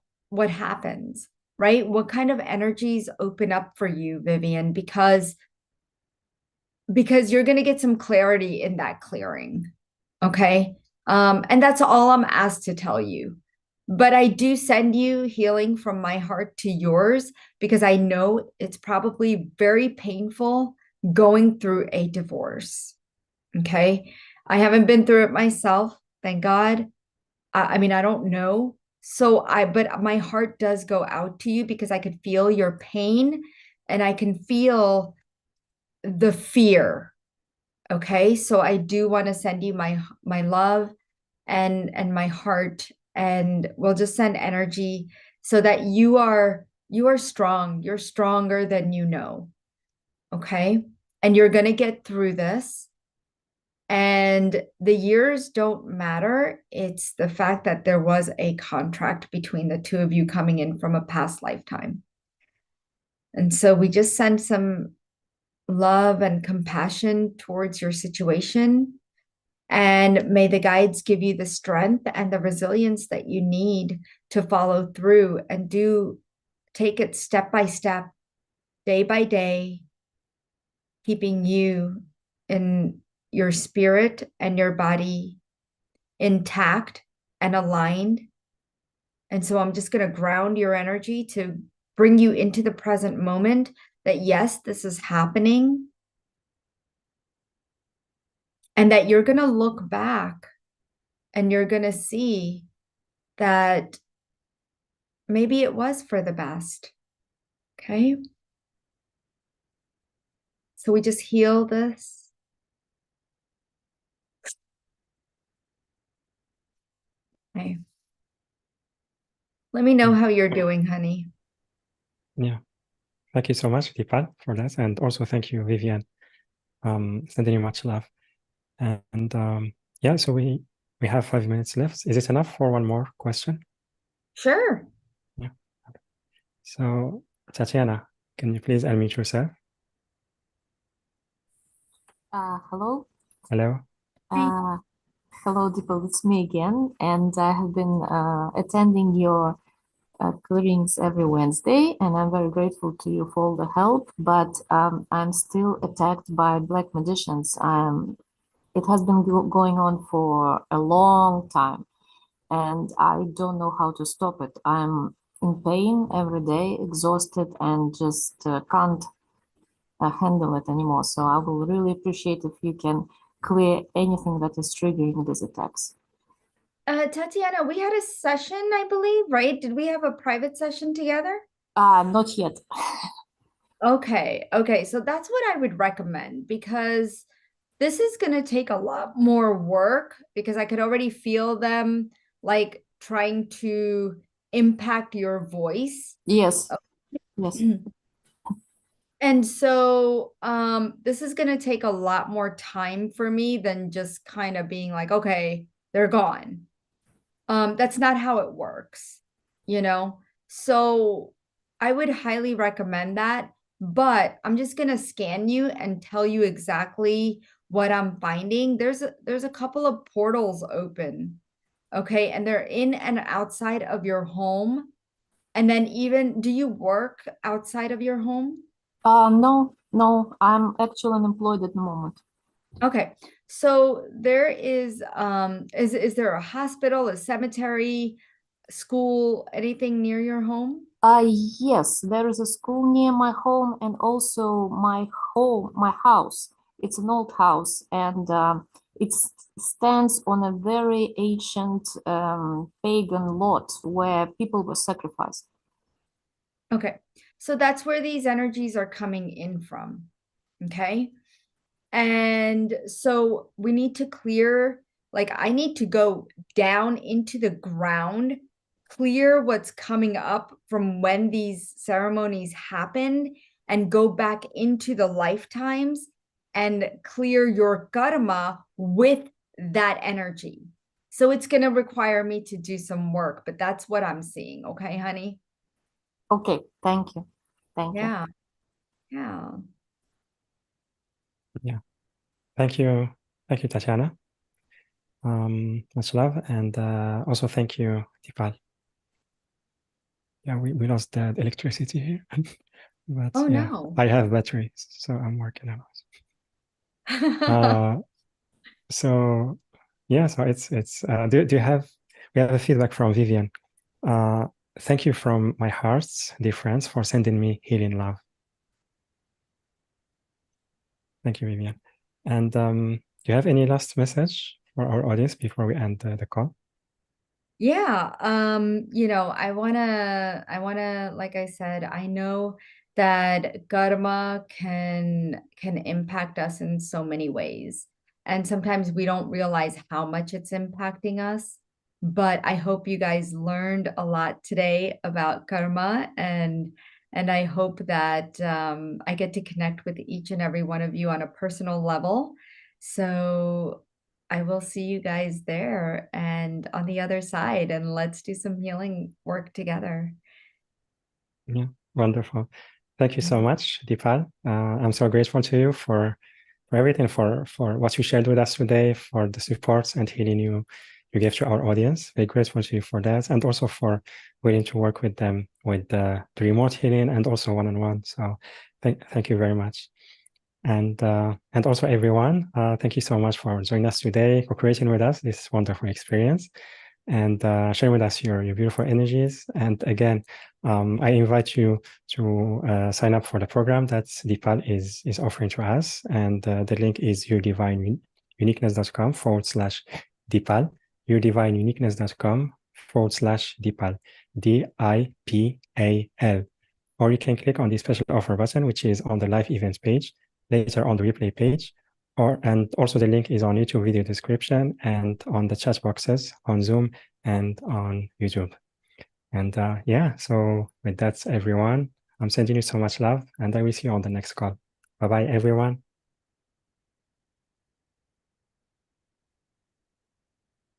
happens, right? What kind of energies open up for you, Vivian, because you're going to get some clarity in that clearing. Okay. And that's all I'm asked to tell you. But I do send you healing from my heart to yours because I know it's probably very painful going through a divorce. Okay. I haven't been through it myself, thank God. I mean, I don't know. But my heart does go out to you because I could feel your pain and I can feel the fear. Okay. So I do want to send you my love and my heart, and we'll just send energy so that you are strong. You're stronger than you know. Okay. And you're going to get through this. And the years don't matter. It's the fact that there was a contract between the two of you coming in from a past lifetime. And so we just send some love and compassion towards your situation. And may the guides give you the strength and the resilience that you need to follow through and take it step by step, day by day, keeping you in your spirit and your body intact and aligned. And so I'm just going to ground your energy to bring you into the present moment that yes, this is happening. And that you're going to look back and you're going to see that maybe it was for the best. Okay. So we just heal this. Okay. Let me know how you're doing, honey. Yeah. Thank you so much, Dipal, for that. And also thank you, Vivian. Sending you much love. And yeah, so we have 5 minutes left. Is it enough for one more question? Sure. Yeah. So, Tatiana, can you please unmute yourself? Hello. Hello. Hello, Dipal. It's me again, and I have been attending your clearings every Wednesday, and I'm very grateful to you for all the help. But I'm still attacked by black magicians. It has been going on for a long time, and I don't know how to stop it. I'm in pain every day, exhausted, and just can't handle it anymore. So I will really appreciate if you can clear anything that is triggering these attacks. Tatiana, we had a session, I believe, right? Did we have a private session together? Not yet. Okay. So that's what I would recommend because this is going to take a lot more work because I could already feel them like trying to impact your voice. Yes. Yes. And so this is going to take a lot more time for me than just kind of being like, okay, they're gone. That's not how it works, you know? So I would highly recommend that, but I'm just going to scan you and tell you exactly what I'm finding. There's a couple of portals open. Okay, and they're in and outside of your home. And then even, do you work outside of your home? No, I'm actually unemployed at the moment. Okay. So there is there a hospital, a cemetery, school, anything near your home? Yes, there is a school near my home and also my house. It's an old house and it stands on a very ancient pagan lot where people were sacrificed. Okay. So that's where these energies are coming in from. Okay. And so we need to clear, like I need to go down into the ground, clear what's coming up from when these ceremonies happened, and go back into the lifetimes and clear your karma with that energy. So it's going to require me to do some work, but that's what I'm seeing. Okay, honey? Okay, thank you. Thank you. Yeah. Yeah. Yeah. Thank you. Thank you, Tatiana. Much love. And also thank you, Dipal. Yeah, we lost the electricity here. But Oh, yeah, no. I have batteries, so I'm working on it. So yeah, so it's do you have we have a feedback from Vivian. Thank you from my hearts, dear friends, for sending me healing love. Thank you, Vivian. And do you have any last message for our audience before we end the call? Yeah, I wanna, like I said, I know that karma can impact us in so many ways. And sometimes we don't realize how much it's impacting us. But I hope you guys learned a lot today about karma, and I hope that I get to connect with each and every one of you on a personal level. So I will see you guys there and on the other side, and let's do some healing work together. Yeah, wonderful. Thank you so Yeah. much, Dipal. I'm so grateful to you for everything, for what you shared with us today, for the support and healing you gave to our audience. Very grateful to you for that, and also for willing to work with them with the remote healing and also one-on-one. So thank you very much. And also everyone, thank you so much for joining us today, co-creating with us this wonderful experience, and sharing with us your beautiful energies. And again, I invite you to sign up for the program that Dipal is offering to us. And the link is yourdivineuniqueness.com/Dipal, yourdivineuniqueness.com/Dipal, DIPAL. Or you can click on the special offer button, which is on the live events page, later on the replay page, and also the link is on YouTube video description and on the chat boxes on Zoom and on YouTube. And yeah, so with that, everyone, I'm sending you so much love, and I will see you on the next call. Bye-bye, everyone.